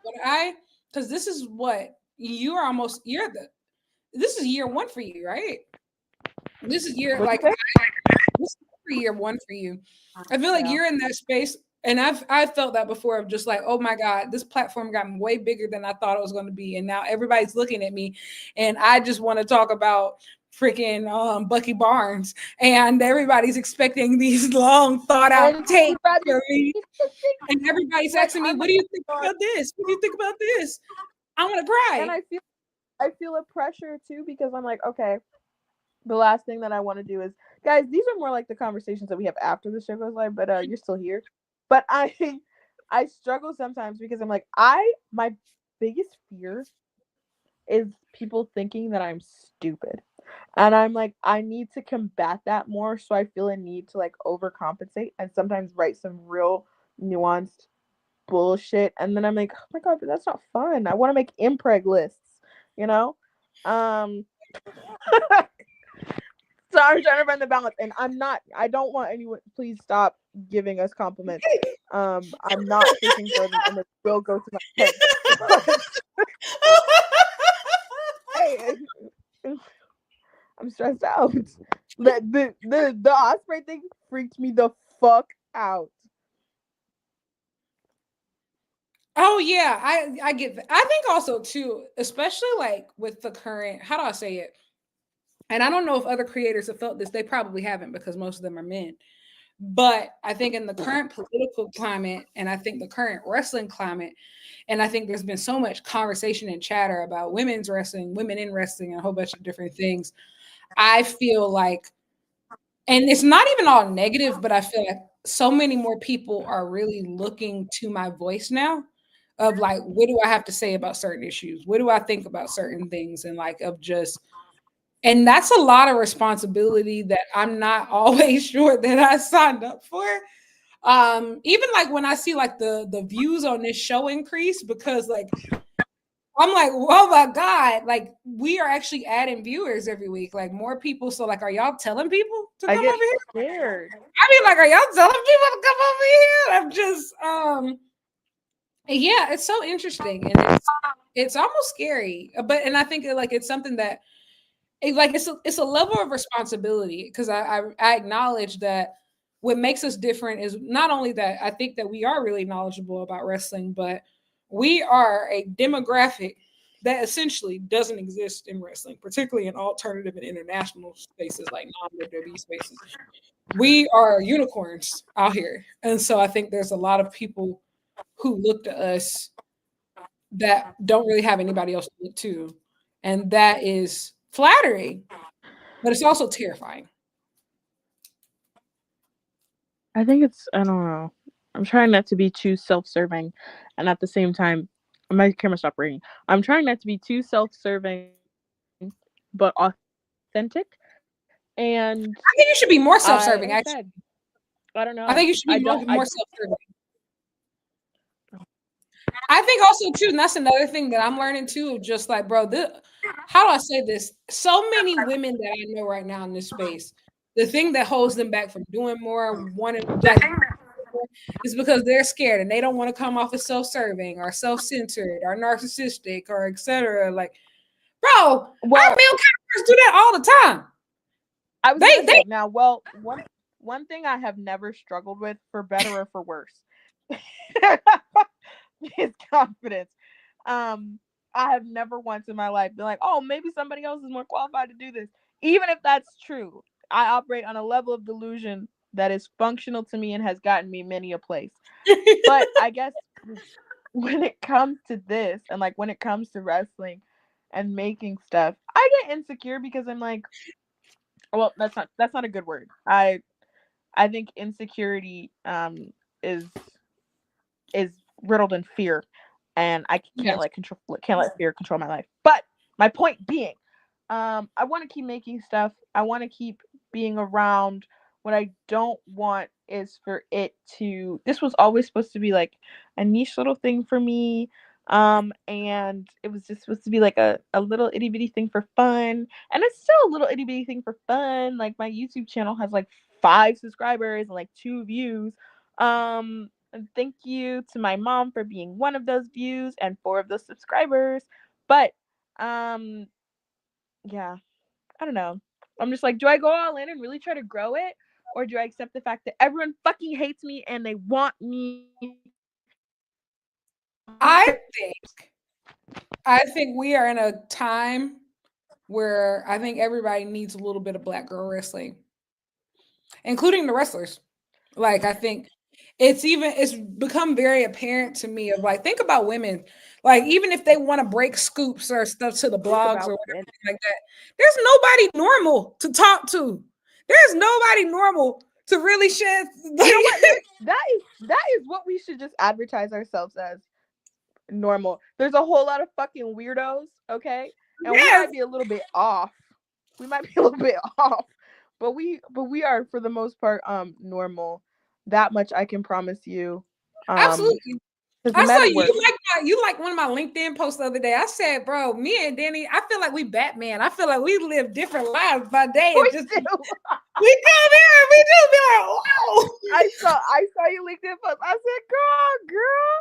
because this is what this is year one for you, right? This is year year one for you. I feel like you're in that space. And I've felt that before of just like, oh my God, this platform got way bigger than I thought it was going to be. And now everybody's looking at me and I just want to talk about freaking Bucky Barnes and everybody's expecting these long thought out takes for me. And everybody's asking me, what do you think about this? What do you think about this? I want to cry. And I feel a pressure too, because I'm like, okay, the last thing that I want to do is, guys, these are more like the conversations that we have after the show goes live, but you're still here. But I struggle sometimes because I'm like, my biggest fear is people thinking that I'm stupid. And I'm like, I need to combat that more. So I feel a need to like overcompensate and sometimes write some real nuanced bullshit. And then I'm like, oh my God, but that's not fun. I want to make impreg lists, you know? Um, so I'm trying to find the balance. And I don't want anyone, please stop giving us compliments. I'm not fishing for them and it will go to my head. But hey, I'm stressed out. The Osprey thing freaked me the fuck out. Oh yeah, I get that. I think also too, especially like with the current, how do I say it? And I don't know if other creators have felt this. They probably haven't because most of them are men. But I think in the current political climate, and I think the current wrestling climate, and I think there's been so much conversation and chatter about women's wrestling, women in wrestling, and a whole bunch of different things. I feel like, and it's not even all negative, but I feel like so many more people are really looking to my voice now of like, what do I have to say about certain issues? What do I think about certain things? And like, of just, and that's a lot of responsibility that I'm not always sure that I signed up for. Even like when I see like the views on this show increase because like I'm like, oh my God, like we are actually adding viewers every week, like more people. So like, are y'all telling people to I come get over here? scared. I mean, like, are y'all telling people to come over here? I'm just yeah, it's so interesting and it's almost scary. But and I think like it's something that like it's a level of responsibility because I acknowledge that what makes us different is not only that I think that we are really knowledgeable about wrestling, but we are a demographic that essentially doesn't exist in wrestling, particularly in alternative and international spaces like non-WWE spaces. We are unicorns out here, and so I think there's a lot of people who look to us that don't really have anybody else to look to, and that is flattering but it's also terrifying. I think it's, I don't know. I'm trying not to be too self-serving, and at the same time, my camera stopped ringing. I'm trying not to be too self-serving, but authentic. And I think you should be more like I self-serving. said, Actually, I don't know. I think you should be more self-serving. I think also too, and that's another thing that I'm learning too. Just like, bro, how do I say this? So many women that I know right now in this space, the thing that holds them back from doing more, wanting like is because they're scared and they don't want to come off as self-serving or self-centered or narcissistic or etc. Like, bro, our well, male counterparts do that all the time. I was gonna They say now. Well, one thing I have never struggled with, for better or for worse, is confidence. Um, I have never once in my life been like, oh, maybe somebody else is more qualified to do this. Even if that's true, I operate on a level of delusion that is functional to me and has gotten me many a place. But I guess when it comes to this and like when it comes to wrestling and making stuff, I get insecure because I'm like, well, that's not a good word. I think insecurity is is riddled in fear, and I yes. can't let fear control my life. But my point being, I want to keep making stuff. I want to keep being around. What I don't want is for it to. This was always supposed to be like a niche little thing for me. And it was just supposed to be like a little itty bitty thing for fun. And it's still a little itty bitty thing for fun. Like my YouTube channel has like 5 subscribers and like 2 views. And thank you to my mom for being one of those views and 4 of those subscribers. But um yeah, I don't know. I'm just like, do I go all in and really try to grow it? Or do I accept the fact that everyone fucking hates me and they want me I think I think we are in a time where I think everybody needs a little bit of black girl wrestling, including the wrestlers. Like I think it's become very apparent to me of like, think about women, like even if they want to break scoops or stuff to the Think blogs about or women. whatever like that, there's nobody normal to talk to. There's nobody normal to really share. You know what? That is what we should just advertise ourselves as normal. There's a whole lot of fucking weirdos, okay? And we Yes, might be a little bit off. We might be a little bit off, but we are for the most part normal. That much I can promise you. Um absolutely. cuz the I saw men you. work. You like one of my LinkedIn posts the other day. I said, bro, me and Dani, I feel like we Batman. I feel like we live different lives by day and We just do. we come here and we just be like, whoa. I saw you LinkedIn post. I said, girl.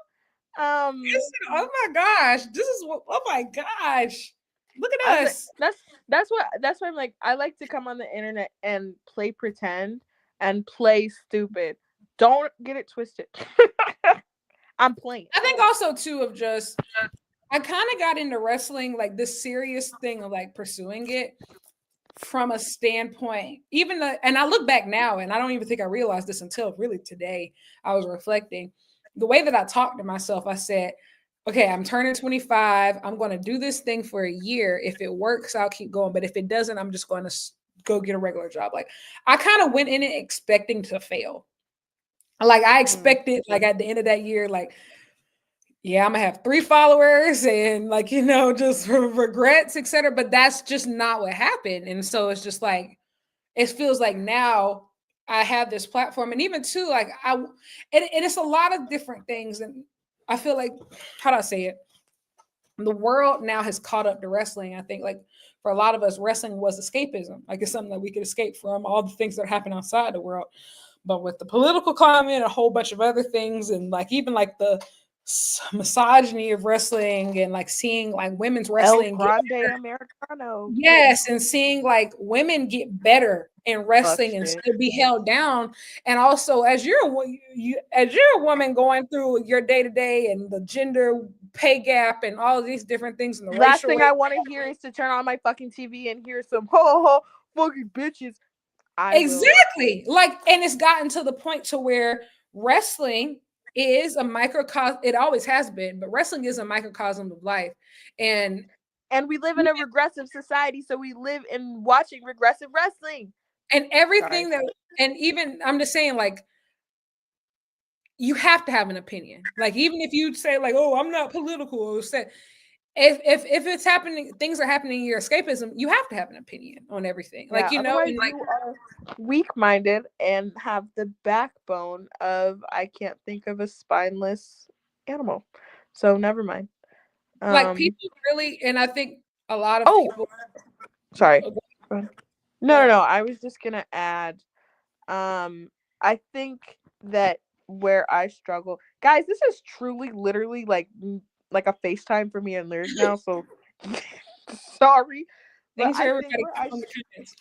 Oh my gosh. This is what, oh my gosh. Look I at was like, us. that's why I'm like, I like to come on the internet and play pretend and play stupid. Don't get it twisted. I'm playing. I think also too of just I kind of got into wrestling, like this serious thing of like pursuing it from a standpoint, even the, and I look back now and I don't even think I realized this until really today. I was reflecting the way that I talked to myself. I said, okay, I'm turning 25. I'm going to do this thing for a year. If it works, I'll keep going. But if it doesn't, I'm just going to go get a regular job. Like I kind of went in it expecting to fail. Like I Mm. expected, like at the end of that year, like yeah, I'm gonna have 3 followers and like, just regrets, etc. But that's just not what happened. And so it's just like, it feels like now I have this platform. And even too, like and it's a lot of different things. And I feel like, how do I say it? The world now has caught up to wrestling. I think like for a lot of us, wrestling was escapism. Like it's something that we could escape from all the things that happen outside the world. But with the political climate and a whole bunch of other things, and like even like the misogyny of wrestling and like seeing like women's El wrestling get Grande Americano. yes, and seeing like women get better in Fuck wrestling and shit. still be held down, and also as as you're a woman going through your day to day and the gender pay gap and all of these different things and the Last racial thing I want to hear is to turn on my fucking TV and hear some ho ho ho fucking bitches. I will. exactly like, and it's gotten to the point to where wrestling is a microcosm. It always has been, but wrestling is a microcosm of life, and And we live in a regressive society, so we live in watching regressive wrestling. Sorry. everything that, and even I'm just saying like you have to have an opinion. Like even if you say like, "Oh, I'm not political," or say, if it's happening, things are happening in your escapism, you have to have an opinion on everything. Yeah, otherwise And like you are weak-minded and have the backbone of I can't think of a spineless animal. So never mind. Um people really, and I think a lot of oh, people. sorry. Oh, Go ahead. go No, no, ahead. no. I was just going to add I think that where I struggle. Guys, this is truly literally like a FaceTime for me and Lyric now, so sorry. But Thanks for I think everybody on the comments.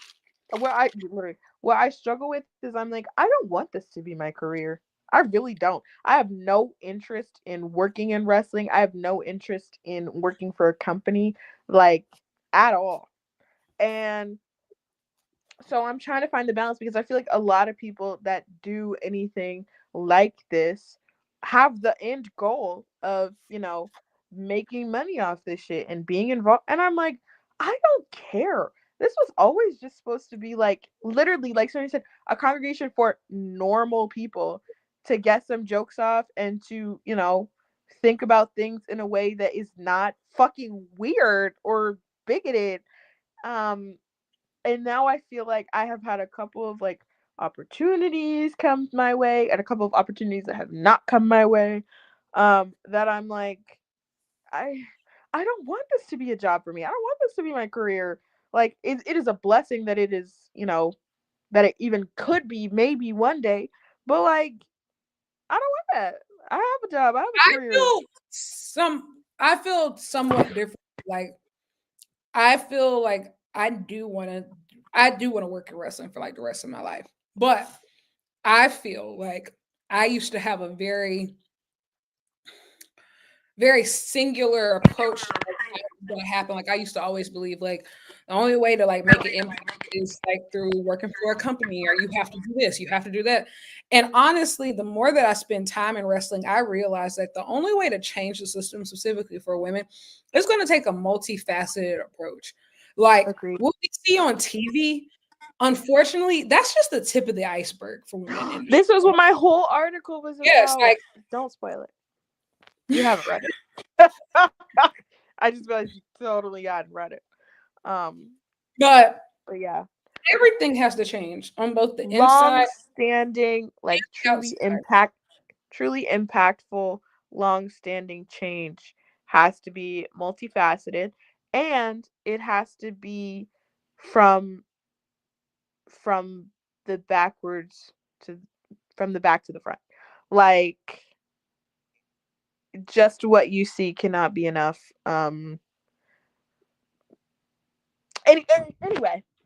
where I struggle with is I'm like, I don't want this to be my career. I really don't. I have no interest in working in wrestling. I have no interest in working for a company like at all. And so I'm trying to find the balance because I feel like a lot of people that do anything like this have the end goal of, making money off this shit and being involved. And I'm like, I don't care. This was always just supposed to be like literally, like somebody said, a congregation for normal people to get some jokes off and to, think about things in a way that is not fucking weird or bigoted. Um, and now I feel like I have had a couple of like opportunities come my way and a couple of opportunities that have not come my way. That I'm like, I I don't want this to be a job for me. I don't want this to be my career. Like it is a blessing that it is, that it even could be maybe one day. But like I don't want that. I have a job. I have a I career. feel I feel somewhat different. Like I feel like I do want to work in wrestling for like the rest of my life. But I feel like I used to have a very, very singular approach to like gonna happen. Like I used to always believe like the only way to like make an impact is like through working for a company, or you have to do this, you have to do that. And honestly, the more that I spend time in wrestling, I realize that the only way to change the system specifically for women is going to take a multifaceted approach. Like Agreed. what we see on TV, unfortunately, that's just the tip of the iceberg for women in industry. This was what my whole article was Yes, about. like Don't spoil it. You haven't read it. I just realized you totally hadn't read it. but Yeah, everything has to change on both the inside long-standing, like and the outside. truly impactful, long-standing change has to be multifaceted, and it has to be from from the backwards to from the back to the front. Like just what you see cannot be enough.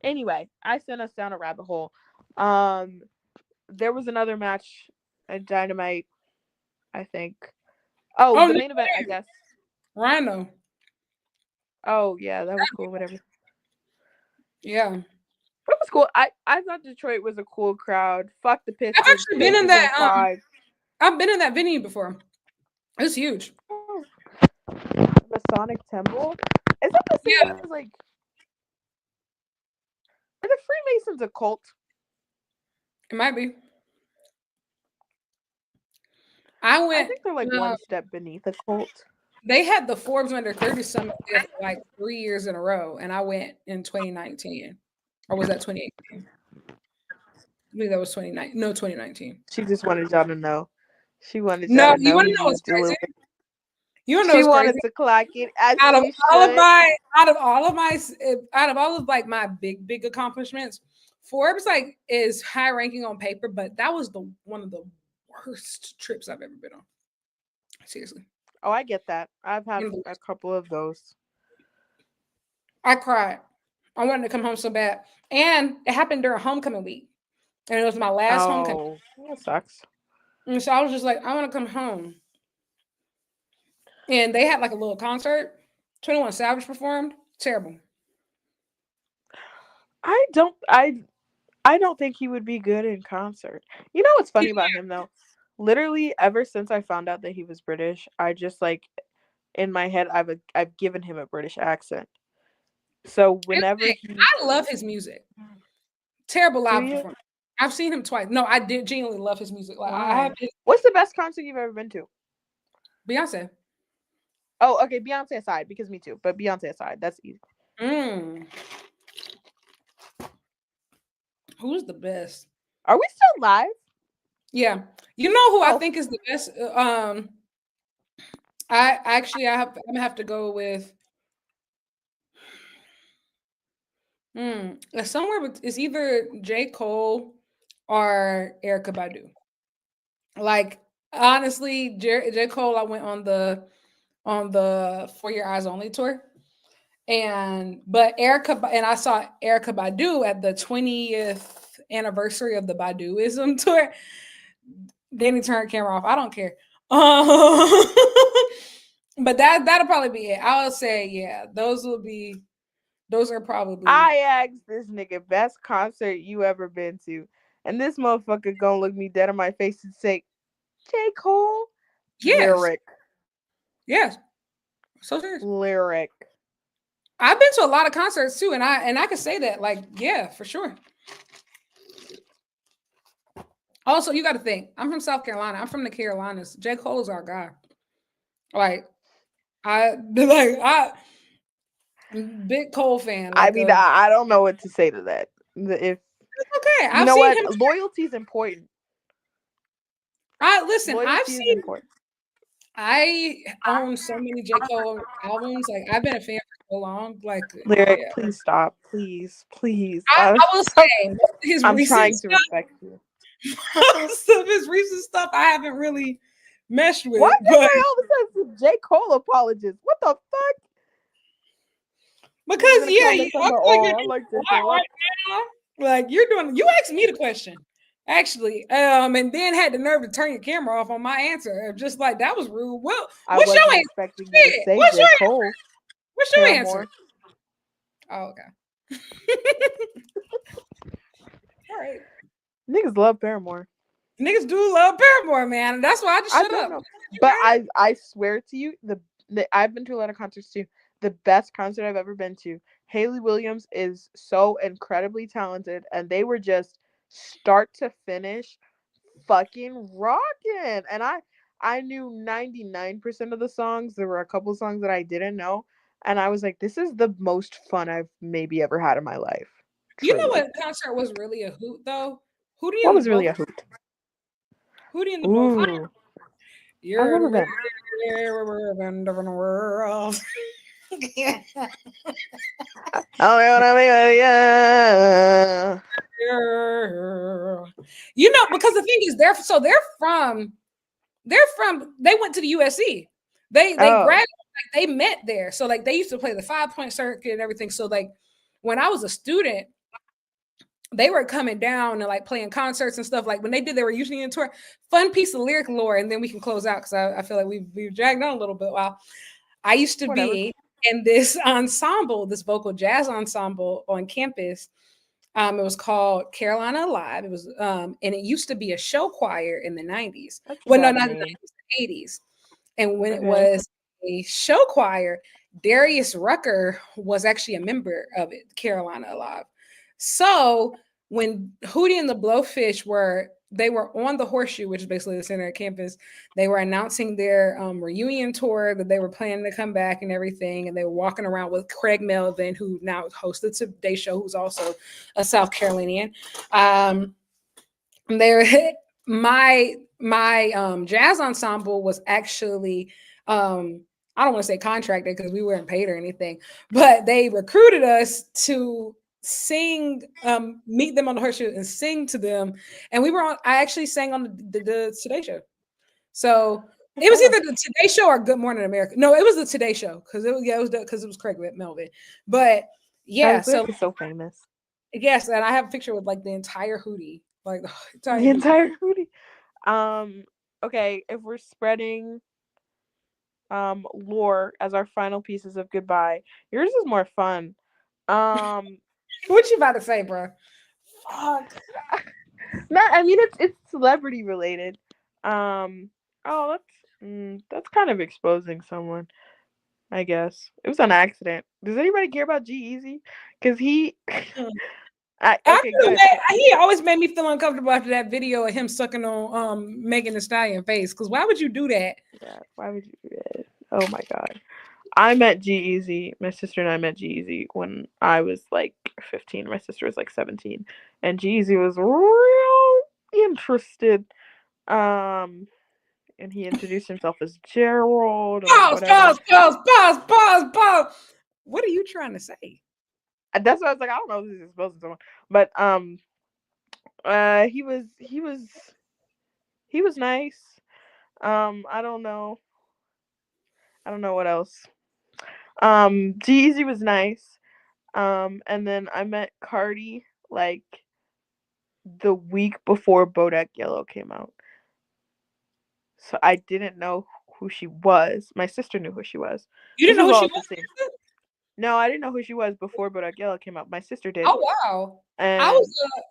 Anyway, I sent us down a rabbit hole. There was another match at Dynamite, I think. Oh, Oh the no, main event, I guess. Rhino. Oh yeah, that was cool. Whatever. Yeah. It was cool. I thought Detroit was a cool crowd. Fuck the I've Pistons. actually been in Pacers in that 5. I've been in that venue before. It's huge. Oh, Masonic Temple. Is that the same Yeah, as like? Are the Freemasons a cult? it might be. I I went think they're like one step beneath a cult. they had the Forbes Under 30 Summit there for like 3 years in a row, and I went in 2019. Or was that 2018? I believe that was 2019. No, 2019. She just wanted y'all to know. She wanted y'all No, to you know want who to know you was what's dealing crazy? with. You want to know She what's crazy? wanted to clock it as Out of she all of should. my, out of all of my, out of all of like my big accomplishments, Forbes like is high ranking on paper, but that was the one of the worst trips I've ever been on. Seriously. Oh, I get that. I've had a couple of those. I cried. I wanted to come home so bad. And it happened during homecoming week. And it was my last homecoming. Oh, that sucks. And so I was just like, I want to come home. And they had like a little concert. 21 Savage performed. Terrible. I don't think he would be good in concert. You know what's funny about him though? Literally ever since I found out that he was British, I just like in my head I've given him a British accent. So whenever he I love his music. Terrible do live you? performance. I've seen him twice. No, I did genuinely love his music. Like I Why? have his What's the best concert you've ever been to? Beyonce. Oh, okay, Beyonce aside, because me too. But Beyonce aside, that's easy. Who's the best? Are we still live? Yeah. You know who I think is the best? I'm gonna have to go with somewhere it's either J. Cole or Erica Badu. Like honestly, J. Cole, I went on the For Your Eyes Only tour. But I saw Erica Badu at the 20th anniversary of the Baduism tour. Danny turned camera off. I don't care. But that'll probably be it. I would say, yeah, those are probably. I asked this nigga best concert you ever been to, and this motherfucker gonna look me dead in my face and say, J. Cole? Yes. Lyric. Yes. So serious. Lyric. I've been to a lot of concerts too, and I can say that, like, yeah, for sure. Also, you got to think, I'm from South Carolina. I'm from the Carolinas. J. Cole is our guy. Like, big Cole fan. Like, I mean, I don't know what to say to that. If okay, you know what, loyalty is important. I've seen. Important. I own so many J. Cole albums. Like, I've been a fan for so long. Like, Lyric, yeah. Please stop. Please. I will say, I'm trying to respect you. Some of his recent stuff I haven't really meshed with. Why did I all of a sudden J. Cole apologist? What the fuck? Because I like this right now. Like you asked me the question. Actually, and then had the nerve to turn your camera off on my answer. Just like that was rude. Well, what's your answer? What's What's your answer? Paramore. Oh, okay. All right. Niggas love Paramore. Niggas do love Paramore, man. That's why I just I shut don't up. know, but I swear to you, I've been to a lot of concerts too. The best concert I've ever been to. Hayley Williams is so incredibly talented, and they were just start to finish fucking rocking. And I knew 99% of the songs. There were a couple songs that I didn't know, and I was like, this is the most fun I've maybe ever had in my life. You know Truly. what concert was really a hoot though? Hootie What and the was really a Blowfish. hoot? Hootie and the Blowfish. Ooh, I You're remember them. living in the world. I wanna be with You know, because the thing is, they went to the USC. They you. Oh, graduated, like, they met there. So like they used to play the 5-point circuit and everything. So like when I was a student, they were coming down and like playing concerts and stuff. Like when they did, they were usually in tour. Fun piece of lyric lore, and then we can close out because I feel like we've dragged on a little bit. While I used to whatever. be in this ensemble, this vocal jazz ensemble on campus. It was called Carolina Alive. It was, and it used to be a show choir in the 90s. That's a Well, no, bad not the name. 90s, the 80s. And when it Okay. was a show choir, Darius Rucker was actually a member of it, Carolina Alive. So when Hootie and the Blowfish they were on the Horseshoe, which is basically the center of campus. They were announcing their reunion tour that they were planning to come back and everything. And they were walking around with Craig Melvin, who now hosts the Today Show, who's also a South Carolinian. They my jazz ensemble was actually I don't want to say contracted because we weren't paid or anything, but they recruited us to sing, meet them on the Horseshoe and sing to them. And I actually sang on the Today Show. So it was either the Today Show or Good Morning America. No, it was the Today Show because it was Craig Melvin. But yeah, Alex so Lyric is so famous. yes, and I have a picture with like the entire Hootie, like the entire The Hootie. entire Hootie. Okay, if we're spreading lore as our final pieces of goodbye, yours is more fun. What you about to say, bro? Fuck. Not, I mean, it's celebrity related. Oh, that's kind of exposing someone, I guess. It was an accident. Does anybody care about G-Eazy? Because he okay, good. He always made me feel uncomfortable after that video of him sucking on Megan Thee Stallion face. Because why would you do that? Yeah, why would you do that? Oh my god. I met G-Eazy. My sister and I met G-Eazy when I was like 15. My sister was like 17. And G-Eazy was real interested. And he introduced himself as Gerald or whatever. Pause. What are you trying to say? That's what I was like. I don't know if this is exposing someone, but he was nice. I don't know. I don't know what else. G-Eazy was nice. And then I met Cardi like the week before Bodak Yellow came out. So I didn't know who she was. My sister knew who she was. You This didn't know was who all she at the was? same. No, I didn't know who she was before Bodak Yellow came out. My sister did. Oh wow! And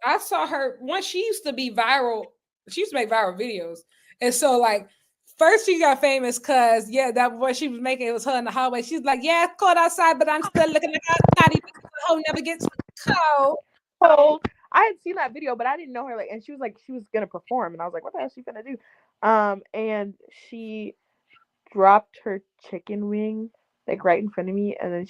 I saw her once. She used to be viral. She used to make viral videos, and so like first she got famous because that what she was making, it was her in the hallway. She's like, yeah, it's cold outside, but I'm still looking like a naughty because the hoe never gets cold. cold. I had seen that video, but I didn't know her. Like, and she was gonna perform, and I was like, what the hell is she gonna do? And she dropped her chicken wing like right in front of me, and then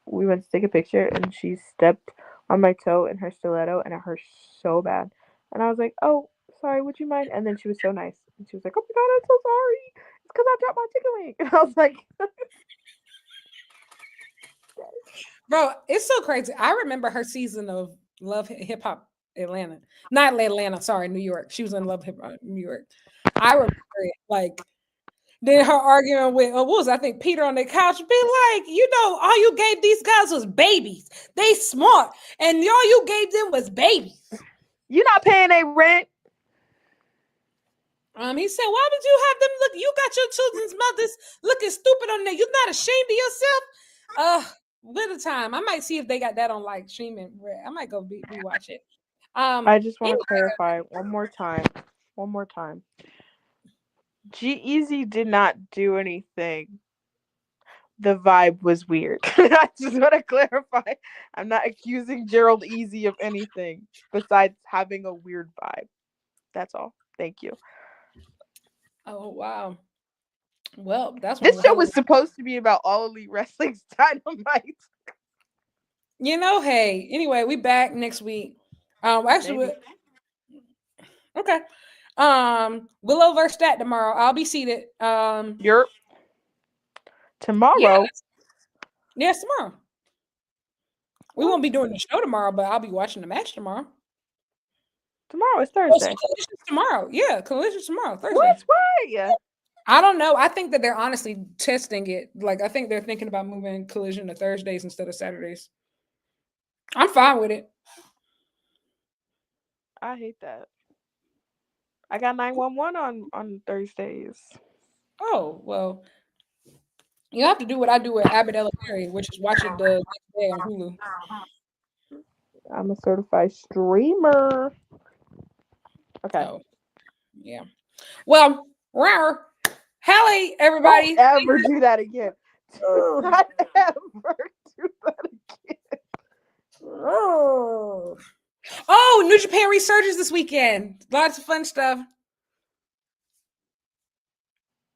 we went to take a picture, and she stepped on my toe in her stiletto, and it hurt so bad. And I was like, oh, sorry, would you mind? And then she was so nice, and she was like, oh my god, I'm so sorry. It's because I dropped my chicken wing. And I was like, Bro, it's so crazy. I remember her season of Love Hip Hop Atlanta. Not Atlanta, sorry, New York. She was in Love Hip Hop New York. I remember it like then her arguing with what was I think Peter on the couch, be like, all you gave these guys was babies. They smart, and all you gave them was babies. you're not paying a rent. He said, why would you have them look? You got your children's mothers looking stupid on there. You're not ashamed of yourself. Little time. I might see if they got that on like streaming. I might go rewatch it. I just want Anyway, to clarify one more time. G-Eazy did not do anything. The vibe was weird. I just want to clarify. I'm not accusing Gerald Easy of anything besides having a weird vibe. That's all. Thank you. oh wow. Well, that's one of This the show hell of was supposed to be about All Elite Wrestling's Dynamite. hey, anyway, we back next week. Actually, Maybe. okay. Willow versus Stat tomorrow. I'll be seated. You're Yeah, tomorrow. yes, tomorrow. We What? won't be doing the show tomorrow, but I'll be watching the match tomorrow. Tomorrow is Oh, so Thursday. Collision's tomorrow. Yeah, Collision's tomorrow, Thursday. What? Why? I don't know. I think that they're honestly testing it. Like, I think they're thinking about moving Collision to Thursdays instead of Saturdays. I'm fine with it. I hate that. I got 911 on Thursdays. Oh, well, you have to do what I do with Abbott Elementary, which is watch it the next day on Hulu. I'm a certified streamer. Okay. Oh, yeah. Well, rawr. Hallie, Don't everybody. ever do that again. Do not ever do that again. Oh, New Japan resurgence this weekend. Lots of fun stuff.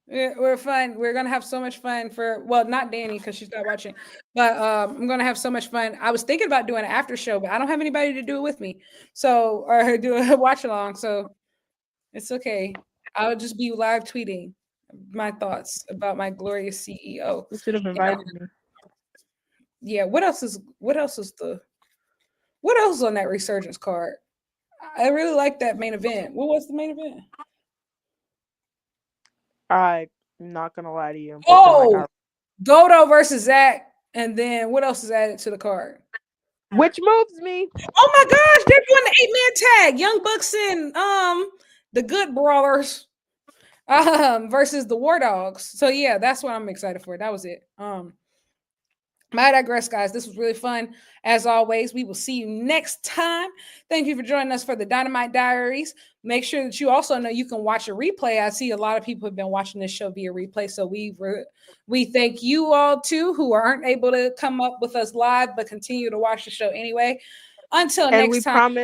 We're fun. We're gonna have so much fun not Dani because she's not watching, but I'm gonna have so much fun. I was thinking about doing an after show, but I don't have anybody to do it with me, or do a watch along. So it's okay. I'll just be live tweeting my thoughts about my glorious CEO. You should have invited me. Yeah. What else is on that resurgence card? I really like that main event. What was the main event? I'm not gonna lie to you. Oh, Goto versus Zach, and then what else is added to the card? Which moves me? Oh my gosh, they're doing the 8-man tag. Young Bucks and the Good Brawlers versus the War Dogs. So yeah, that's what I'm excited for. That was it. I digress, guys. This was really fun. As always, we will see you next time. Thank you for joining us for the Dynamite Diaries. Make sure that you also know you can watch a replay. I see a lot of people have been watching this show via replay, so we thank you all too who aren't able to come up with us live, but continue to watch the show anyway. Until next time.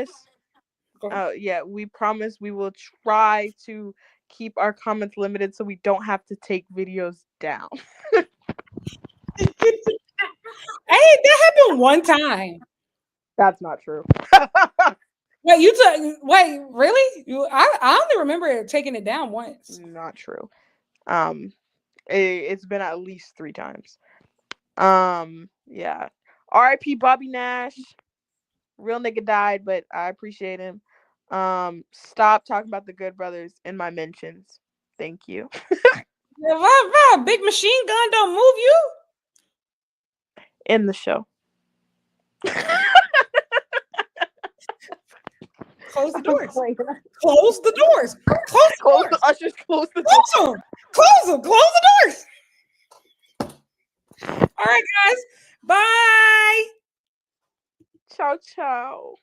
We promise we will try to keep our comments limited so we don't have to take videos down. Hey, that happened one time. That's not true. Wait, really? I only remember taking it down once. Not true. It's been at least 3 times. Yeah. R.I.P. Bobby Nash. Real nigga died, but I appreciate him. Stop talking about the Good Brothers in my mentions. Thank you. Big machine gun don't move you. In the show. Close the doors. Close the doors. Close the ushers. Close the doors. Close them. Close the doors. All right, guys. Bye. Ciao, ciao.